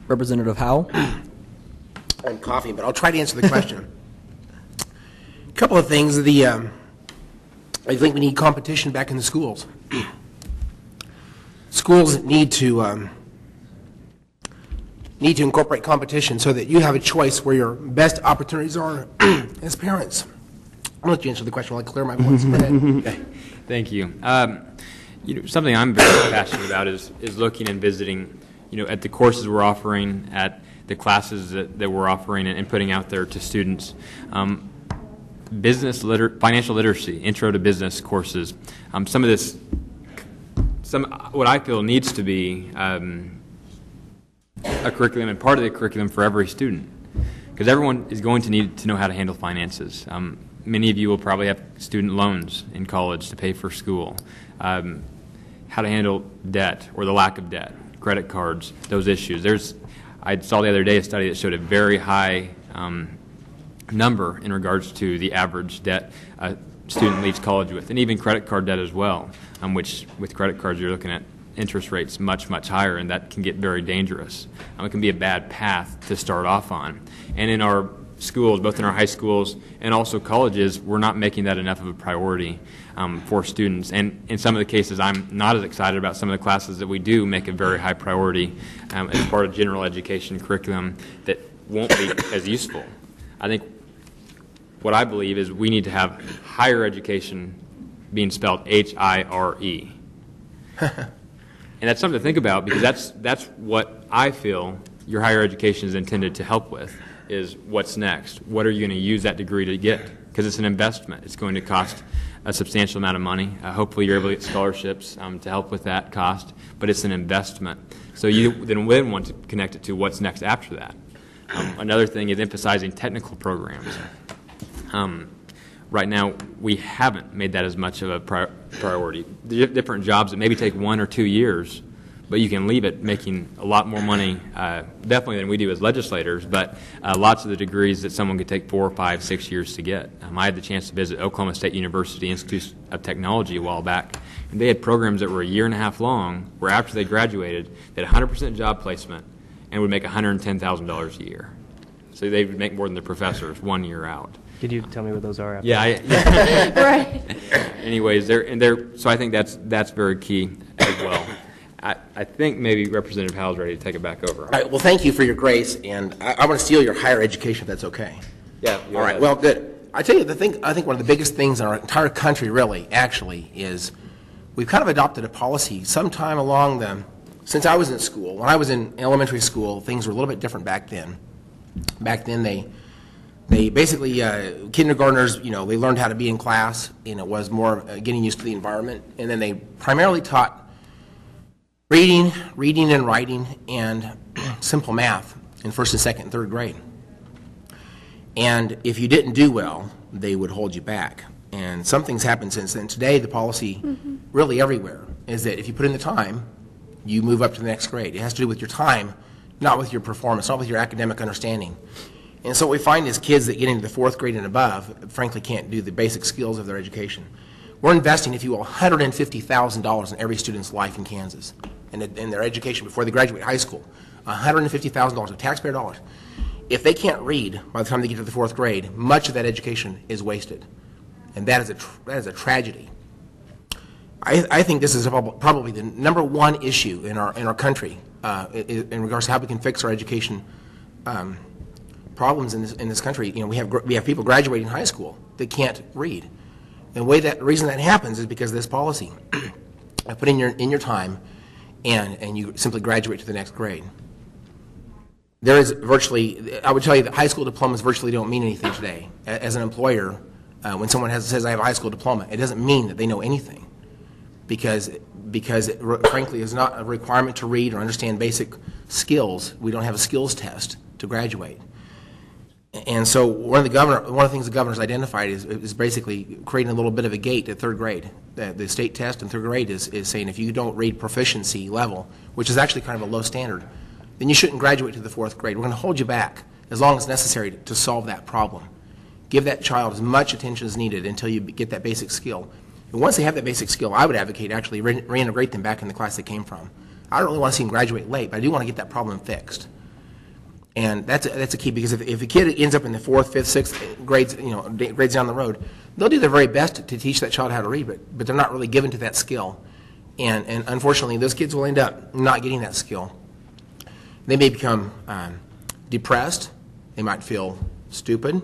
Representative Howell? I'm coughing, but I'll try to answer the question. A couple of things. I think we need competition back in the schools. Schools need to incorporate competition so that you have a choice where your best opportunities are as parents. I'll let you answer the question while I clear my voice. Okay. Thank you. Something I'm very passionate about is looking and visiting, at the courses we're offering, at the classes that we're offering and putting out there to students. Financial literacy, intro to business courses. What I feel needs to be a curriculum and part of the curriculum for every student, because everyone is going to need to know how to handle finances. Many of you will probably have student loans in college to pay for school. How to handle debt or the lack of debt, credit cards, those issues. I saw the other day a study that showed a very high number in regards to the average debt a student leaves college with, and even credit card debt as well, which with credit cards you're looking at interest rates much, much higher, and that can get very dangerous. It can be a bad path to start off on. And in our schools, both in our high schools and also colleges, we're not making that enough of a priority for students. And in some of the cases, I'm not as excited about some of the classes that we do make a very high priority as part of general education curriculum that won't be as useful. I think what I believe is we need to have higher education being spelled H-I-R-E. And that's something to think about, because that's what I feel your higher education is intended to help with, is what's next. What are you going to use that degree to get? Because it's an investment. It's going to cost a substantial amount of money. Hopefully you're able to get scholarships to help with that cost, but it's an investment. So you then want to connect it to what's next after that. Another thing is emphasizing technical programs. Right now, we haven't made that as much of a priority. Different jobs that maybe take 1 or 2 years, but you can leave it making a lot more money, definitely than we do as legislators, but lots of the degrees that someone could take 4, 5, 6 years to get. I had the chance to visit Oklahoma State University Institute of Technology a while back, and they had programs that were 1.5 years long, where after they graduated, they had 100% job placement and would make $110,000 a year. So they would make more than the professors 1 year out. Could you tell me what those are? Yeah. Right. Anyways, so I think that's very key as well. I think maybe Representative Howell's ready to take it back over. All right, well, thank you for your grace, and I want to steal your higher education if that's okay. Yeah. All right, well, good. I tell you, I think one of the biggest things in our entire country, really, actually, is we've kind of adopted a policy sometime since I was in school. When I was in elementary school, things were a little bit different back then. Back then, they basically, kindergartners, they learned how to be in class, and it was more getting used to the environment. And then they primarily taught reading and writing, and simple math in 1st and 2nd and 3rd grade. And if you didn't do well, they would hold you back. And something's happened since then. Today, the policy, really everywhere, is that if you put in the time, you move up to the next grade. It has to do with your time, not with your performance, not with your academic understanding. And so what we find is kids that get into the 4th grade and above, frankly, can't do the basic skills of their education. We're investing, if you will, $150,000 in every student's life in Kansas, in their education before they graduate high school. $150,000 of taxpayer dollars. If they can't read by the time they get to the 4th grade, much of that education is wasted. And that is a tragedy. I think this is probably the #1 issue in our country in regards to how we can fix our education problems in this country. You know, we have people graduating high school that can't read. And the reason that happens is because of this policy. I put in your time, and you simply graduate to the next grade. There is I would tell you that high school diplomas virtually don't mean anything today. As an employer, when someone says I have a high school diploma, it doesn't mean that they know anything, because it, frankly, is not a requirement to read or understand basic skills. We don't have a skills test to graduate. And so one of the things the governor's identified is basically creating a little bit of a gate at 3rd grade. The state test in 3rd grade is saying if you don't read proficiency level, which is actually kind of a low standard, then you shouldn't graduate to the 4th grade. We're going to hold you back as long as necessary to solve that problem. Give that child as much attention as needed until you get that basic skill. And once they have that basic skill, I would advocate actually reintegrate them back in the class they came from. I don't really want to see them graduate late, but I do want to get that problem fixed. And that's a key, because if a kid ends up in the 4th, 5th, 6th grades, grades down the road, they'll do their very best to teach that child how to read, but they're not really given to that skill. And unfortunately, those kids will end up not getting that skill. They may become depressed. They might feel stupid.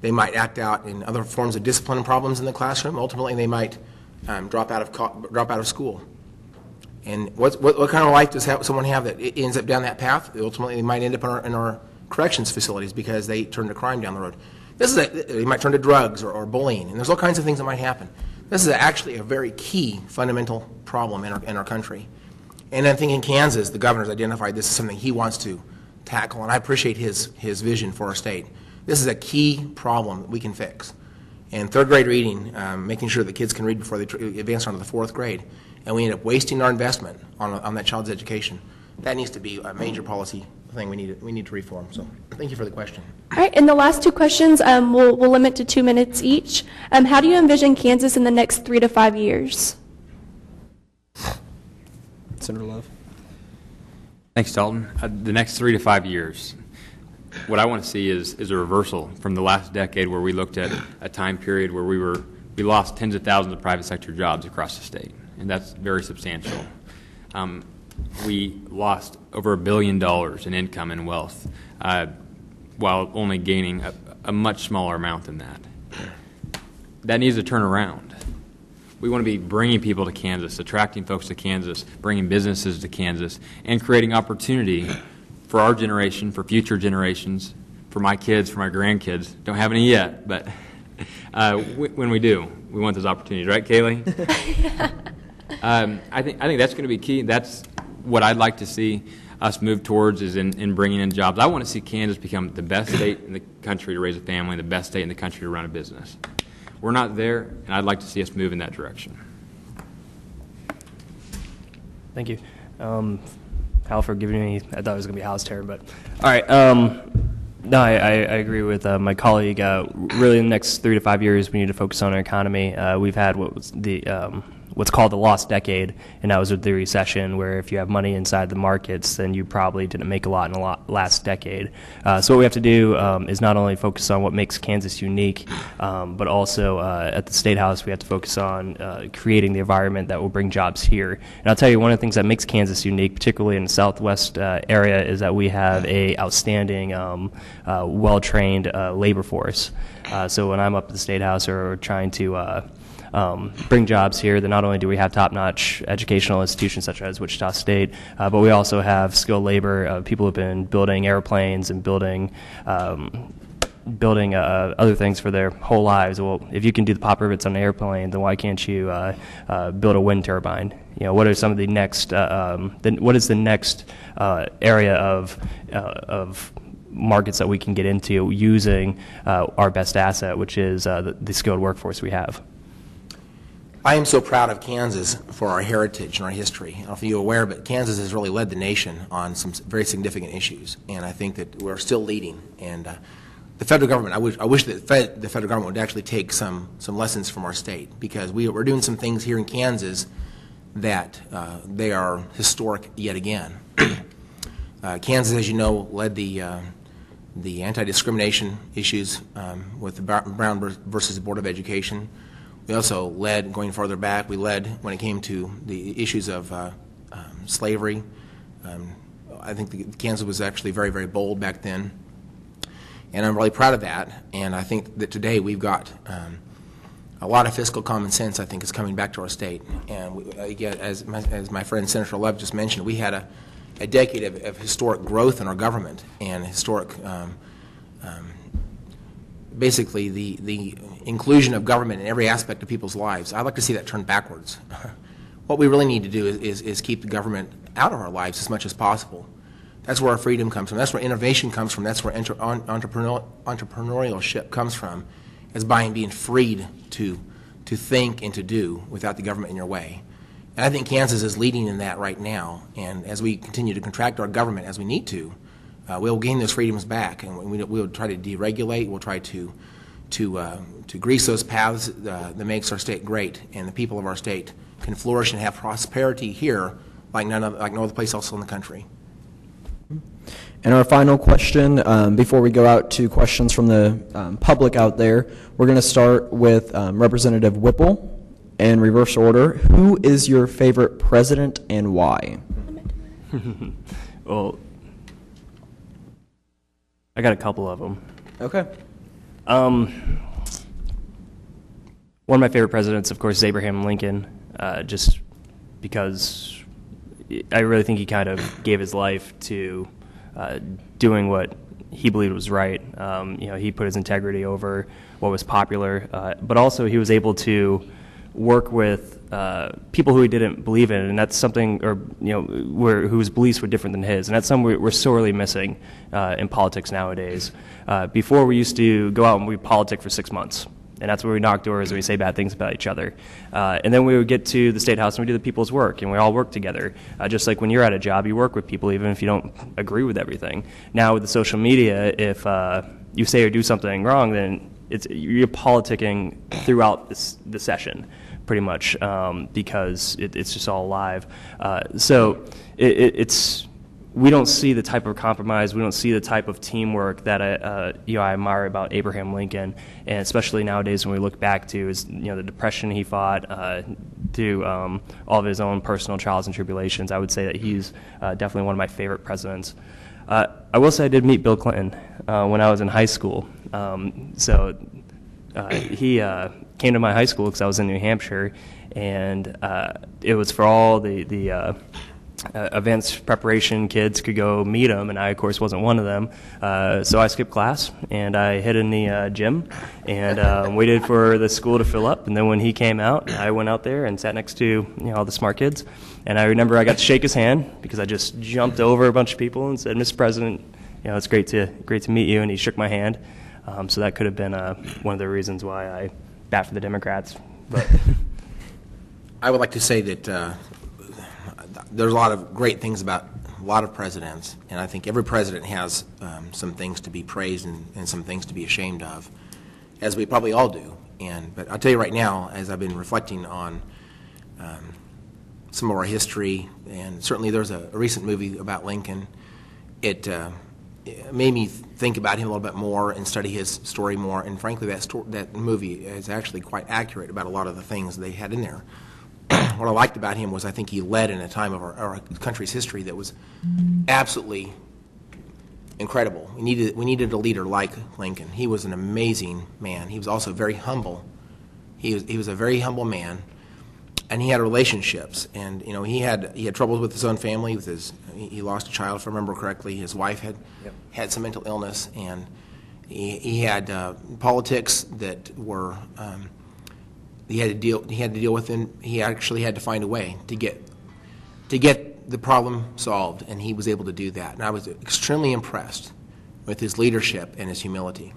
They might act out in other forms of discipline and problems in the classroom. Ultimately, they might drop out of school. And what kind of life does someone have that ends up down that path? Ultimately, they might end up in our corrections facilities because they turn to crime down the road. They might turn to drugs or bullying, and there's all kinds of things that might happen. This is actually a very key fundamental problem in our country. And I think in Kansas, the governor's identified this as something he wants to tackle, and I appreciate his vision for our state. This is a key problem that we can fix. And 3rd grade reading, making sure that kids can read before they advance on to the 4th grade, and we end up wasting our investment on that child's education. That needs to be a major policy thing we need to reform. So thank you for the question. All right, and the last 2 questions we'll limit to 2 minutes each. How do you envision Kansas in the next 3 to 5 years? Senator Love. Thanks, Dalton. The next 3 to 5 years, what I want to see is a reversal from the last decade, where we looked at a time period where we lost tens of thousands of private sector jobs across the state, and that's very substantial. We lost over $1 billion in income and wealth, while only gaining a much smaller amount than that. That needs to turn around. We want to be bringing people to Kansas, attracting folks to Kansas, bringing businesses to Kansas, and creating opportunity for our generation, for future generations, for my kids, for my grandkids. Don't have any yet, but when we do, we want those opportunities. Right, Kaylee? I think that's going to be key. That's what I'd like to see us move towards, is in bringing in jobs. I want to see Kansas become the best state in the country to raise a family, the best state in the country to run a business. We're not there, and I'd like to see us move in that direction. Thank you. Hal, for giving me, I thought it was going to be Hal's turn, but all right. No, I agree with my colleague. Really, in the next 3 to 5 years, we need to focus on our economy. We've had what's called the lost decade, and that was with the recession, where if you have money inside the markets, then you probably didn't make a lot in the last decade. So what we have to do is not only focus on what makes Kansas unique, but also at the State House, we have to focus on creating the environment that will bring jobs here. And I'll tell you, one of the things that makes Kansas unique, particularly in the southwest area, is that we have a outstanding, well-trained labor force. So when I'm up at the State House or trying to bring jobs here, then not only do we have top-notch educational institutions such as Wichita State, but we also have skilled labor, people who have been building airplanes and building other things for their whole lives. Well, if you can do the pop rivets on an airplane, then why can't you build a wind turbine? You know, what are some of the next? What is the next area of markets that we can get into using our best asset, which is the skilled workforce we have? I am so proud of Kansas for our heritage and our history. I don't know if you're aware, but Kansas has really led the nation on some very significant issues, and I think that we're still leading. And the federal government, I wish that the federal government would actually take some lessons from our state, because we're doing some things here in Kansas that they are historic yet again. Kansas, as you know, led the anti-discrimination issues with the Brown versus the Board of Education. We also led, going farther back, we led when it came to the issues of slavery. I think Kansas was actually very, very bold back then. And I'm really proud of that. And I think that today we've got a lot of fiscal common sense, I think, is coming back to our state. And again, as my friend Senator Love just mentioned, we had a decade of historic growth in our government and historic, basically the inclusion of government in every aspect of people's lives. I'd like to see that turn backwards. What we really need to do is keep the government out of our lives as much as possible. That's where our freedom comes from. That's where innovation comes from. That's where entrepreneurship comes from, is by being freed to think and to do without the government in your way. And I think Kansas is leading in that right now. And as we continue to contract our government as we need to, we'll gain those freedoms back, and we'll try to deregulate. We'll try to grease those paths that makes our state great, and the people of our state can flourish and have prosperity here like no other place else in the country. And our final question, before we go out to questions from the public out there, we're going to start with Representative Whipple in reverse order. Who is your favorite president and why? Well, I got a couple of them. Okay. One of my favorite presidents, of course, is Abraham Lincoln, just because I really think he kind of gave his life to doing what he believed was right. He put his integrity over what was popular, but also he was able to work with people who he didn't believe in, and that's something, or whose beliefs were different than his, and that's something we're sorely missing in politics nowadays. Before, we used to go out and we politic for 6 months, and that's where we knock doors and we say bad things about each other. And then we would get to the State House and we do the people's work, and we all work together. Just like when you're at a job, you work with people even if you don't agree with everything. Now with the social media, if you say or do something wrong, then you're politicking throughout the session, pretty much, because it's just all live. So we don't see the type of compromise, we don't see the type of teamwork that I admire about Abraham Lincoln, and especially nowadays when we look back to the Depression he fought, through all of his own personal trials and tribulations. I would say that he's definitely one of my favorite presidents. I will say I did meet Bill Clinton when I was in high school. He came to my high school because I was in New Hampshire, and it was for all the events preparation kids could go meet him, and I, of course, wasn't one of them. So I skipped class, and I hid in the gym and waited for the school to fill up. And then when he came out, I went out there and sat next to all the smart kids. And I remember I got to shake his hand because I just jumped over a bunch of people and said, "Mr. President, it's great to meet you." And he shook my hand. So that could have been one of the reasons why I bat for the Democrats. But I would like to say that there's a lot of great things about a lot of presidents, and I think every president has some things to be praised and some things to be ashamed of, as we probably all do. But I'll tell you right now, as I've been reflecting on some of our history, and certainly there's a recent movie about Lincoln, it made me think about him a little bit more and study his story more. And frankly, that movie is actually quite accurate about a lot of the things they had in there. What I liked about him was I think he led in a time of our country's history that was absolutely incredible. We needed a leader like Lincoln. He was an amazing man. He was also very humble. He was a very humble man, and he had relationships. And he had troubles with his own family. He lost a child, if I remember correctly. His wife had some mental illness, and he had politics that were. He had to deal with, and he actually had to find a way to get the problem solved, and he was able to do that. And I was extremely impressed with his leadership and his humility.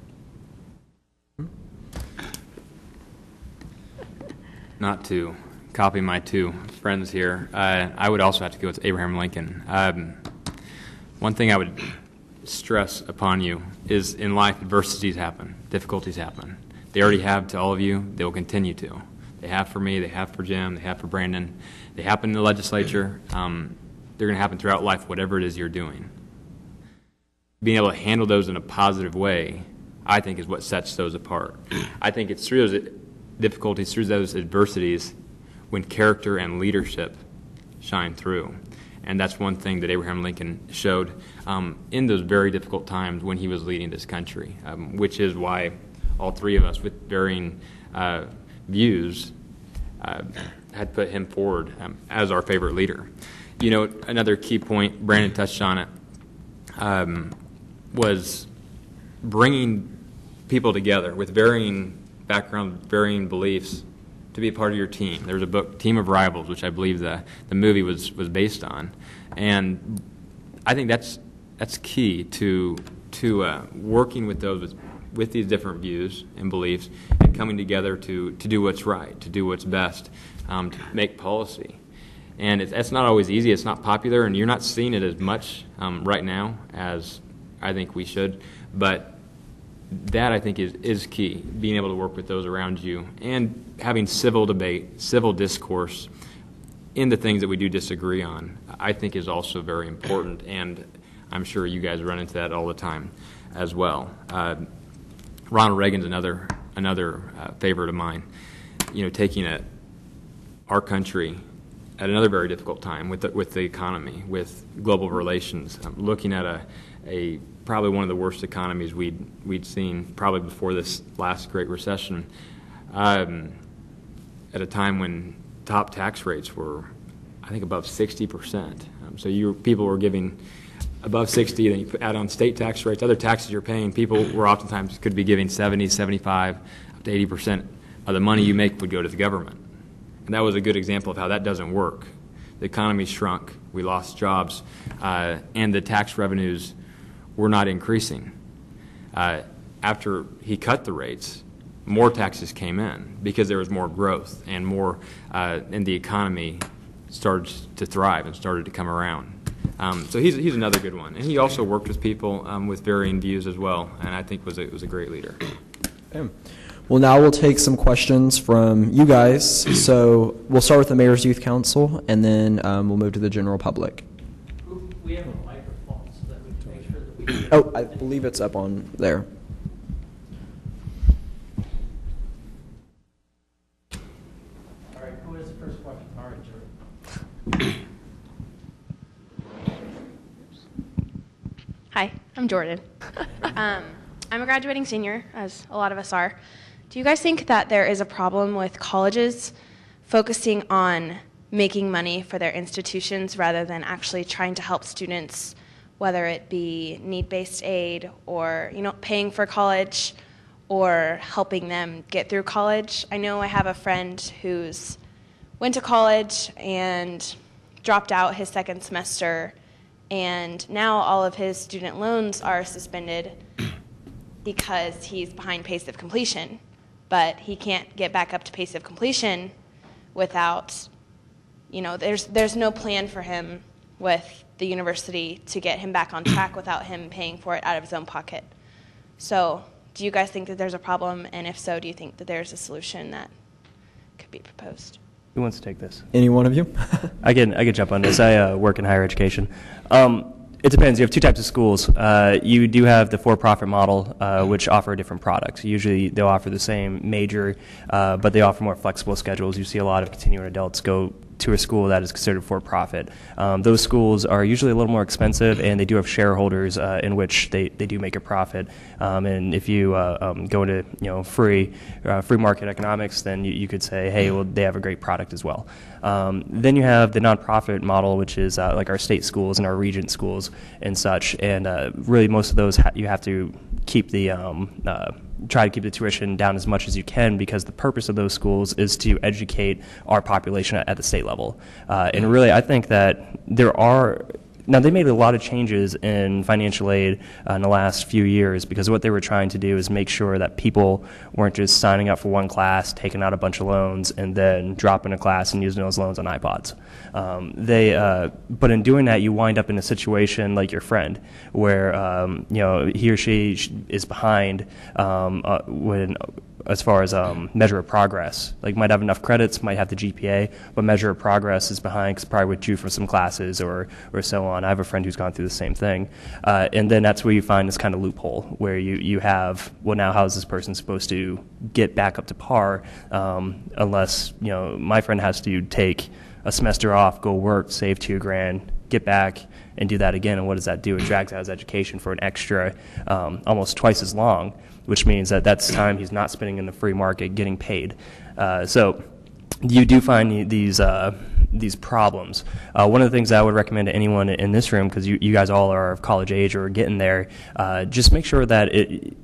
not to copy my two friends here, I would also have to go with Abraham Lincoln. One thing I would stress upon you is in life, adversities happen, difficulties happen. They already have to all of you. They will continue to. They have for me. They have for Jim. They have for Brandon. They happen in the legislature. They're going to happen throughout life, whatever it is you're doing. Being able to handle those in a positive way, I think, is what sets those apart. I think it's through those difficulties, through those adversities, when character and leadership shine through. And that's one thing that Abraham Lincoln showed in those very difficult times when he was leading this country, which is why all three of us, with varying views, had put him forward as our favorite leader. You know, another key point, Brandon touched on it, was bringing people together with varying backgrounds, varying beliefs, to be a part of your team. There was a book, Team of Rivals, which I believe the movie was based on, and I think that's key to working with those with these different views and beliefs, and coming together to do what's right, to do what's best, to make policy. And it's not always easy. It's not popular, and you're not seeing it as much right now as I think we should. But that, I think, is key, being able to work with those around you and having civil debate, civil discourse in the things that we do disagree on, I think is also very important, and I'm sure you guys run into that all the time as well. Ronald Reagan's another favorite of mine. You know, taking our country at another very difficult time with the economy, with global relations, looking at a probably one of the worst economies we'd seen probably before this last Great Recession, at a time when top tax rates were, I think, above 60%. So people were giving above 60, then you add on state tax rates, other taxes you're paying, people were oftentimes could be giving 70, 75, up to 80% of the money you make would go to the government. And that was a good example of how that doesn't work. The economy shrunk, we lost jobs, and the tax revenues were not increasing. After he cut the rates, more taxes came in because there was more growth and more, and the economy started to thrive and started to come around. So he's another good one, and he also worked with people with varying views as well, and I think was a great leader. Okay. Well, now we'll take some questions from you guys. So we'll start with the Mayor's Youth Council, and then we'll move to the general public. We have a microphone so that we can make sure that we... Oh, I believe it's up on there. All right, who has the first question? All right, Jordan. Hi, I'm Jordan. I'm a graduating senior, as a lot of us are. Do you guys think that there is a problem with colleges focusing on making money for their institutions rather than actually trying to help students, whether it be need-based aid or, paying for college or helping them get through college? I know I have a friend who's went to college and dropped out his second semester, and now all of his student loans are suspended because he's behind pace of completion. But he can't get back up to pace of completion without, there's no plan for him with the university to get him back on track without him paying for it out of his own pocket. So do you guys think that there's a problem? And if so, do you think that there's a solution that could be proposed? Who wants to take this? Any one of you? I can jump on this. I work in higher education. It depends. You have two types of schools. You do have the for-profit model, which offer different products. Usually they'll offer the same major, but they offer more flexible schedules. You see a lot of continuing adults go to a school that is considered for-profit. Those schools are usually a little more expensive, and they do have shareholders in which they do make a profit. And if you go into free market economics, then you could say, hey, well, they have a great product as well. Then you have the nonprofit model, which is like our state schools and our regent schools and such. And really, most of those you have to keep the try to keep the tuition down as much as you can, because the purpose of those schools is to educate our population at the state level. And really, I think that there are Now, they made a lot of changes in financial aid in the last few years, because what they were trying to do is make sure that people weren't just signing up for one class, taking out a bunch of loans, and then dropping a class and using those loans on iPods. But in doing that, you wind up in a situation like your friend, where he or she is behind as far as measure of progress. Like, might have enough credits, might have the GPA, but measure of progress is behind because probably withdrew from some classes or so on. I have a friend who's gone through the same thing. And then that's where you find this kind of loophole where you have, well, now how is this person supposed to get back up to par unless, my friend has to take a semester off, go work, save $2,000, get back, and do that again. And what does that do? It drags out his education for an extra almost twice as long, which means that that's time he's not spending in the free market getting paid. So you do find these problems. One of the things I would recommend to anyone in this room, because you guys all are of college age or getting there, just make sure that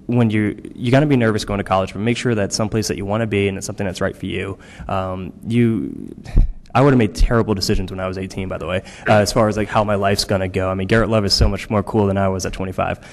when you're going to be nervous going to college, but make sure that someplace that you want to be and it's something that's right for you. I would have made terrible decisions when I was 18, by the way, as far as like how my life's going to go. I mean, Garrett Love is so much more cool than I was at 25.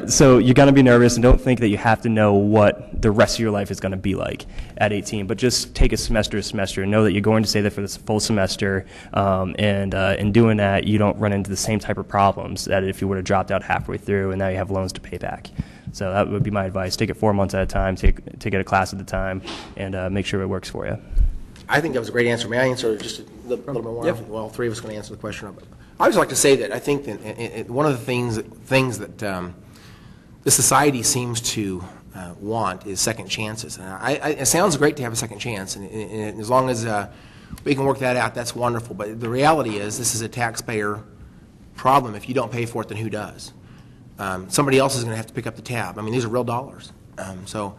So you're going to be nervous, and don't think that you have to know what the rest of your life is going to be like at 18, but just take a semester to semester. Know that you're going to stay there for this full semester, and in doing that, you don't run into the same type of problems that if you would have dropped out halfway through and now you have loans to pay back. So that would be my advice. Take it 4 months at a time, take it a class at a time, and make sure it works for you. I think that was a great answer. May I answer just a little bit more? Yep. Well, three of us are going to answer the question. I would like to say that I think that one of the things that the society seems to want is second chances. And it sounds great to have a second chance, and as long as we can work that out, that's wonderful. But the reality is this is a taxpayer problem. If you don't pay for it, then who does? Somebody else is going to have to pick up the tab. I mean, these are real dollars. So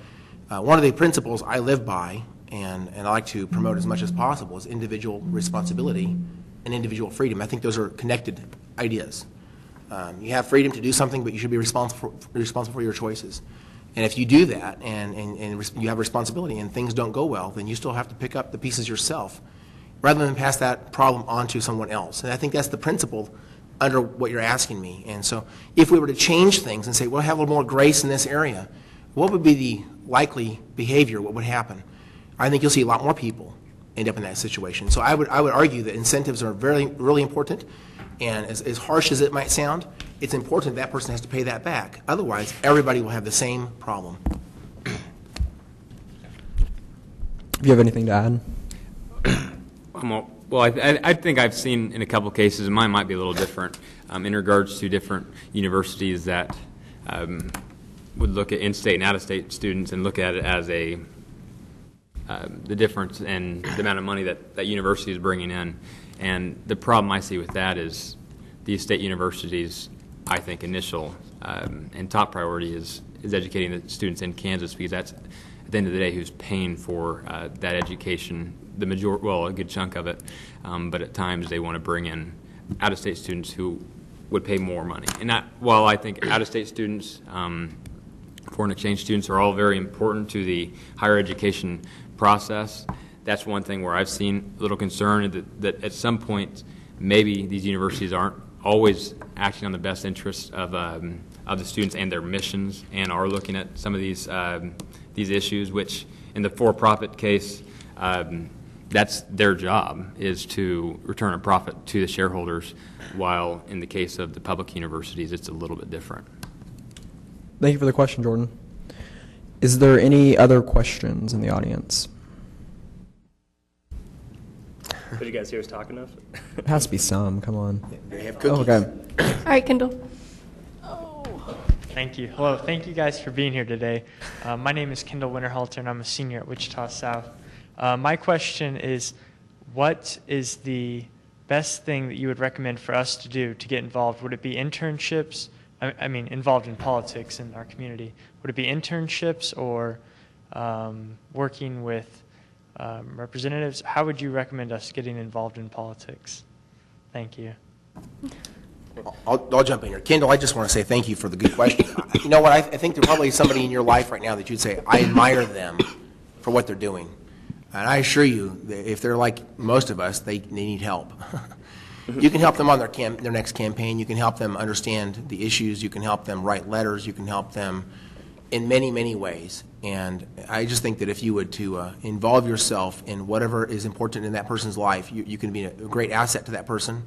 one of the principles I live by, and I like to promote as much as possible, is individual responsibility and individual freedom. I think those are connected ideas. You have freedom to do something, but you should be responsible for your choices. And if you do that and you have responsibility and things don't go well, then you still have to pick up the pieces yourself rather than pass that problem on to someone else. And I think that's the principle under what you're asking me. And so if we were to change things and say, well, have a little more grace in this area, what would be the likely behavior? What would happen? I think you'll see a lot more people end up in that situation. So I would argue that incentives are really important, and as harsh as it might sound, it's important that person has to pay that back. Otherwise, everybody will have the same problem. Do you have anything to add? Well, I think I've seen in a couple of cases, and mine might be a little different, in regards to different universities that would look at in-state and out-of-state students and look at it as the difference in the amount of money that university is bringing in. And the problem I see with that is these state universities, I think, initial and top priority is educating the students in Kansas, because that's, at the end of the day, who's paying for that education, a good chunk of it. But at times they want to bring in out-of-state students who would pay more money. And while I think out-of-state students, foreign exchange students are all very important to the higher education process, that's one thing where I've seen a little concern that at some point maybe these universities aren't always acting on the best interests of the students and their missions, and are looking at some of these issues, which in the for-profit case, that's their job, is to return a profit to the shareholders, while in the case of the public universities, it's a little bit different. Thank you for the question, Jordan. Is there any other questions in the audience? Did you guys hear us talk enough? It has to be some. Come on. They have cookies. Okay. All right, Kendall. Thank you. Hello. Thank you guys for being here today. My name is Kendall Winterhalter, and I'm a senior at Wichita South. My question is, what is the best thing that you would recommend for us to do to get involved? Would it be internships? I mean, involved in politics in our community. Would it be internships or working with representatives? How would you recommend us getting involved in politics? Thank you. I'll jump in here. Kendall, I just want to say thank you for the good question. You know what? I think there's probably somebody in your life right now that you'd say, I admire them for what they're doing. And I assure you that if they're like most of us, they need help. You can help them on their next campaign. You can help them understand the issues. You can help them write letters. You can help them in many, many ways. And I just think that if you would to involve yourself in whatever is important in that person's life, you can be a great asset to that person.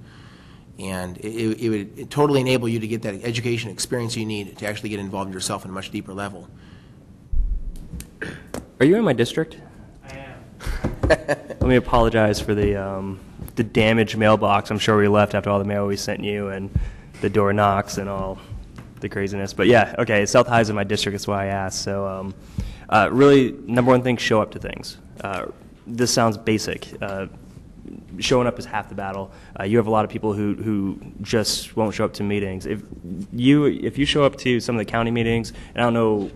And it would totally enable you to get that education experience you need to actually get involved yourself on a much deeper level. Are you in my district? I am. Let me apologize for the damaged mailbox. I'm sure we left after all the mail we sent you and the door knocks and all the craziness. But yeah, okay, South High is in my district. That's why I asked. So really, number one thing, show up to things. This sounds basic. Showing up is half the battle. You have a lot of people who just won't show up to meetings. If you show up to some of the county meetings, and I don't know,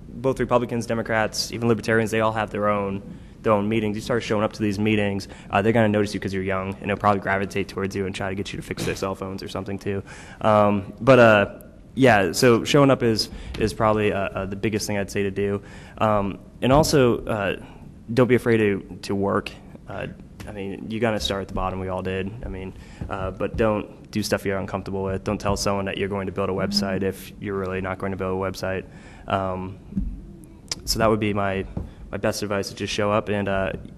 both Republicans, Democrats, even Libertarians, they all have their own meetings. You start showing up to these meetings, they're going to notice you because you're young, and they'll probably gravitate towards you and try to get you to fix their cell phones or something too. Yeah, so showing up is probably the biggest thing I'd say to do. And also, don't be afraid to work. I mean, you got to start at the bottom. We all did. I mean, but don't do stuff you're uncomfortable with. Don't tell someone that you're going to build a website if you're really not going to build a website. So that would be my best advice, is just show up. And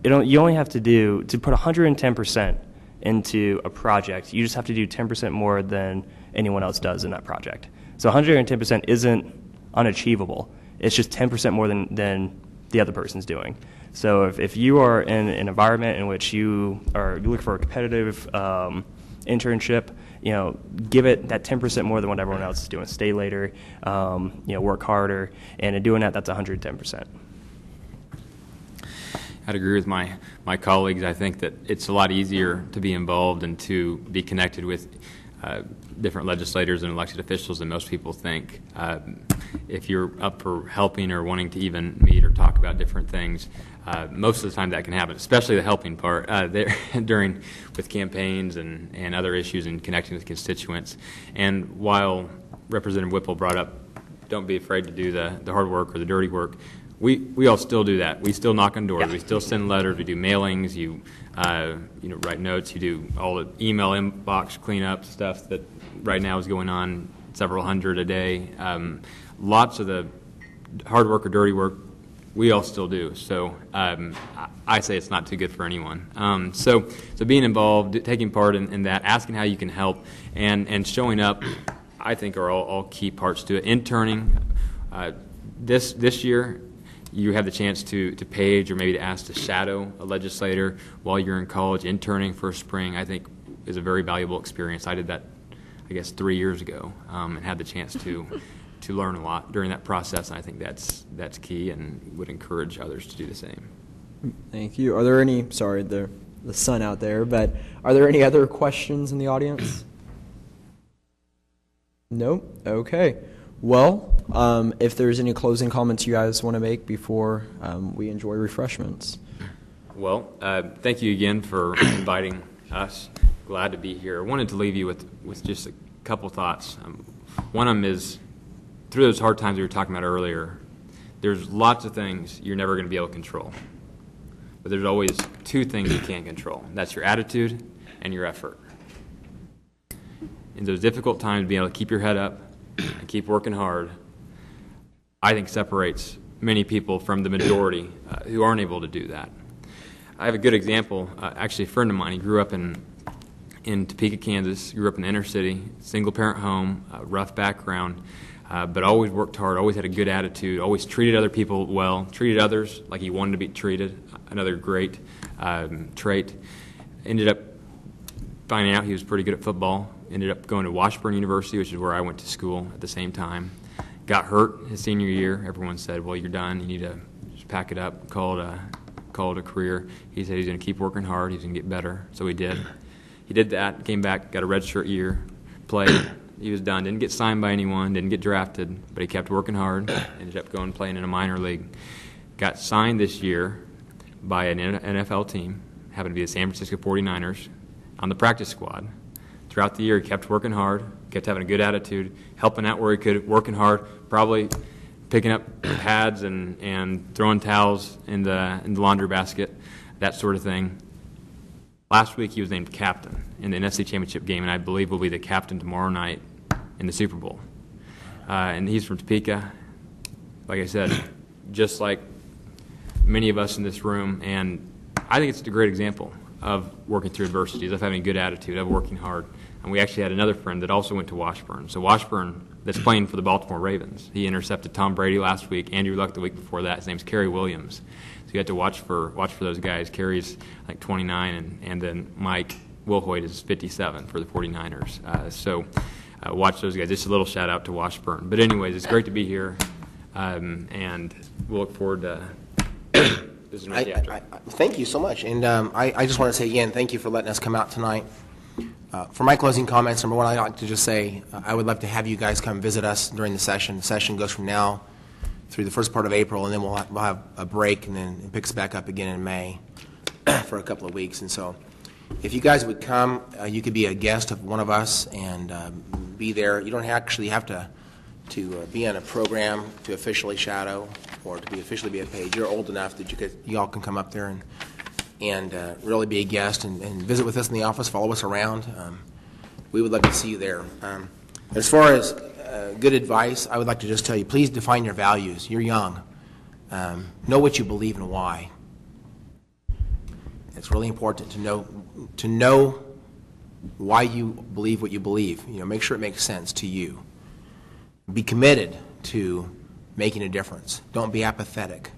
you only have to put 110% into a project. You just have to do 10% more than anyone else does in that project. So 110% isn't unachievable. It's just 10% more than the other person's doing. So if you are in an environment in which you look for a competitive internship, give it that 10% more than what everyone else is doing. Stay later, work harder, and in doing that, that's 110%. I'd agree with my colleagues. I think that it's a lot easier to be involved and to be connected with different legislators and elected officials than most people think. If you're up for helping or wanting to even meet or talk about different things, most of the time that can happen, especially the helping part with campaigns and other issues and connecting with constituents. And while Representative Whipple brought up, don't be afraid to do the hard work or the dirty work, we all still do that. We still knock on doors. Yeah. We still send letters. We do mailings. You write notes. You do all the email inbox cleanup stuff that right now is going on, several hundred a day. Lots of the hard work or dirty work we all still do. So I say it's not too good for anyone. So being involved, taking part in that, asking how you can help, and showing up, I think are all key parts to it. Interning, this year, you have the chance to page or maybe to ask to shadow a legislator while you're in college. Interning for a spring, I think, is a very valuable experience. I did that, I guess, 3 years ago, and had the chance to learn a lot during that process. And I think that's key, and would encourage others to do the same. Thank you. Are there any? Sorry, the sun out there, but are there any other questions in the audience? No. Okay. Well, if there's any closing comments you guys want to make before we enjoy refreshments. Well, thank you again for inviting us. Glad to be here. I wanted to leave you with just a couple thoughts. One of them is, through those hard times we were talking about earlier, there's lots of things you're never going to be able to control. But there's always two things you can control. That's your attitude and your effort. In those difficult times, being able to keep your head up and keep working hard, I think separates many people from the majority who aren't able to do that. I have a good example. Actually, a friend of mine, he grew up in Topeka, Kansas, grew up in the inner city, single-parent home, rough background, but always worked hard, always had a good attitude, always treated other people well, treated others like he wanted to be treated, another great trait. Ended up finding out he was pretty good at football, ended up going to Washburn University, which is where I went to school at the same time. Got hurt his senior year. Everyone said, well, you're done. You need to just pack it up, call it a career. He said he's going to keep working hard. He's going to get better. So he did. He did that, came back, got a redshirt year, played. He was done. Didn't get signed by anyone, didn't get drafted, but he kept working hard, ended up going playing in a minor league. Got signed this year by an NFL team, happened to be the San Francisco 49ers, on the practice squad. Throughout the year, he kept working hard, kept having a good attitude, helping out where he could, working hard, probably picking up pads and throwing towels in the laundry basket, that sort of thing. Last week, he was named captain in the NFC Championship game, and I believe will be the captain tomorrow night in the Super Bowl. And he's from Topeka, like I said, just like many of us in this room, and I think it's a great example of working through adversities, of having a good attitude, of working hard. And we actually had another friend that also went to Washburn. So Washburn, that's playing for the Baltimore Ravens. He intercepted Tom Brady last week, Andrew Luck the week before that. His name's Kerry Williams. So you have to watch for those guys. Kerry's like 29, and then Mike Wilhoit is 57 for the 49ers. So watch those guys. Just a little shout out to Washburn. But anyways, it's great to be here, and we'll look forward to this is thank you so much. And I just want to say again, thank you for letting us come out tonight. For my closing comments, number one, I'd like to just say I would love to have you guys come visit us during the session. The session goes from now through the first part of April, and then we'll have a break, and then it picks back up again in May for a couple of weeks. And so if you guys would come, you could be a guest of one of us and be there. You don't actually have to be on a program to officially shadow or to officially be a page. You're old enough that you all can come up there and really be a guest and visit with us in the office, follow us around. We would love to see you there. As far as good advice, I would like to just tell you, please define your values. You're young. Know what you believe and why. It's really important to know why you believe what you believe. Make sure it makes sense to you. Be committed to making a difference. Don't be apathetic.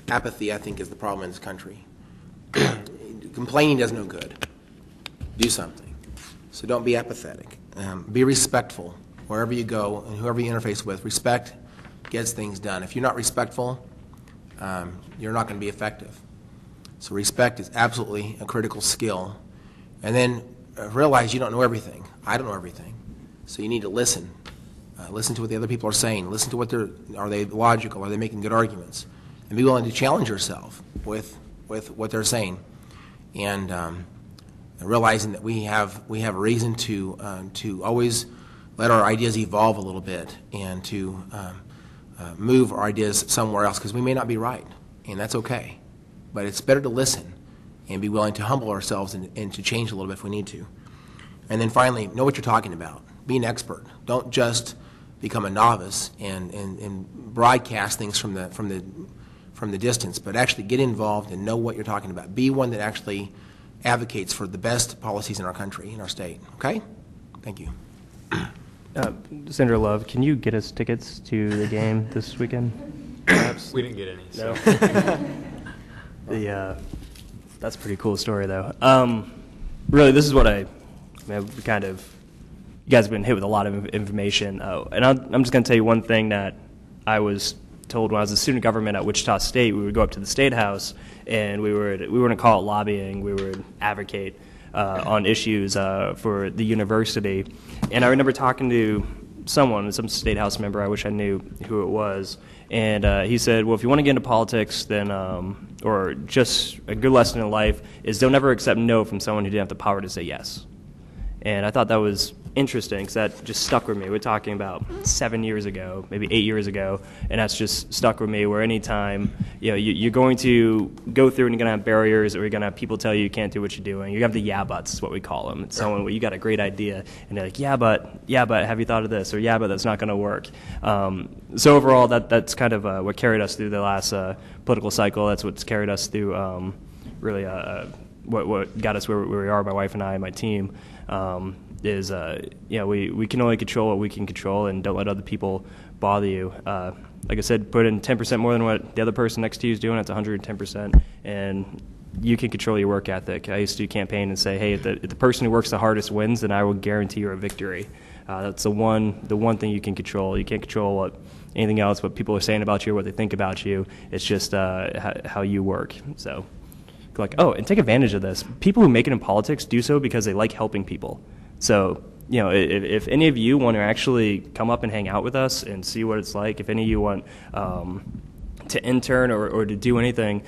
Apathy, I think, is the problem in this country. Complaining does no good. Do something. So don't be apathetic. Be respectful wherever you go and whoever you interface with. Respect gets things done. If you're not respectful, you're not going to be effective. So respect is absolutely a critical skill. And then realize you don't know everything. I don't know everything. So you need to listen. Listen to what the other people are saying. Listen to are they logical? Are they making good arguments? And be willing to challenge yourself with what they're saying, and realizing that we have a reason to always let our ideas evolve a little bit and to move our ideas somewhere else, because we may not be right, and that's okay. But it's better to listen and be willing to humble ourselves and to change a little bit if we need to. And then finally, know what you're talking about. Be an expert. Don't just become a novice and broadcast things from the distance, but actually get involved and know what you're talking about. Be one that actually advocates for the best policies in our country, in our state. Okay? Thank you. Senator Love, can you get us tickets to the game this weekend? Perhaps? We didn't get any. So. No. That's a pretty cool story, though. Really, this is what you guys have been hit with a lot of information. And I'm just going to tell you one thing that I was told when I was a student government at Wichita State. We would go up to the State House, and we wouldn't call it lobbying. We would advocate on issues for the university. And I remember talking to some State House member, I wish I knew who it was, and he said, well, if you want to get into politics, then, or just a good lesson in life is don't ever accept no from someone who didn't have the power to say yes. And I thought that was interesting because that just stuck with me. We're talking about 7 years ago, maybe 8 years ago, and that's just stuck with me, where anytime you're going to go through and you're going to have barriers, or you're going to have people tell you can't do what you're doing. You have the yeah buts, is what we call them. It's someone where you got a great idea, and they're like, yeah, but have you thought of this? Or yeah, but that's not going to work. So overall, that's kind of what carried us through the last political cycle. That's what's carried us through really what got us where we are, my wife and I and my team. Is we can only control what we can control, and don't let other people bother you. Like I said, put in 10% more than what the other person next to you is doing. It's 110%, and you can control your work ethic. I used to campaign and say, hey, if the person who works the hardest wins, then I will guarantee you a victory. That's the one thing you can control. You can't control anything else, what people are saying about you or what they think about you. It's just how you work. So, and take advantage of this. People who make it in politics do so because they like helping people. So, if any of you want to actually come up and hang out with us and see what it's like, if any of you want to intern or to do anything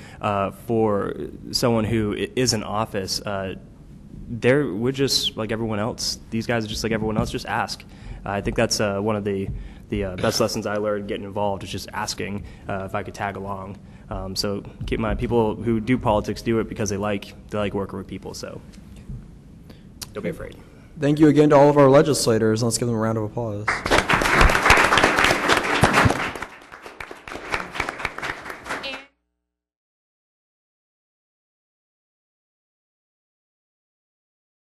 for someone who is in office, we're just like everyone else. These guys are just like everyone else. Just ask. I think that's one of the best lessons I learned getting involved, is just asking if I could tag along. So keep in mind, people who do politics do it because they like working with people. So. Don't be afraid. Thank you again to all of our legislators. Let's give them a round of applause.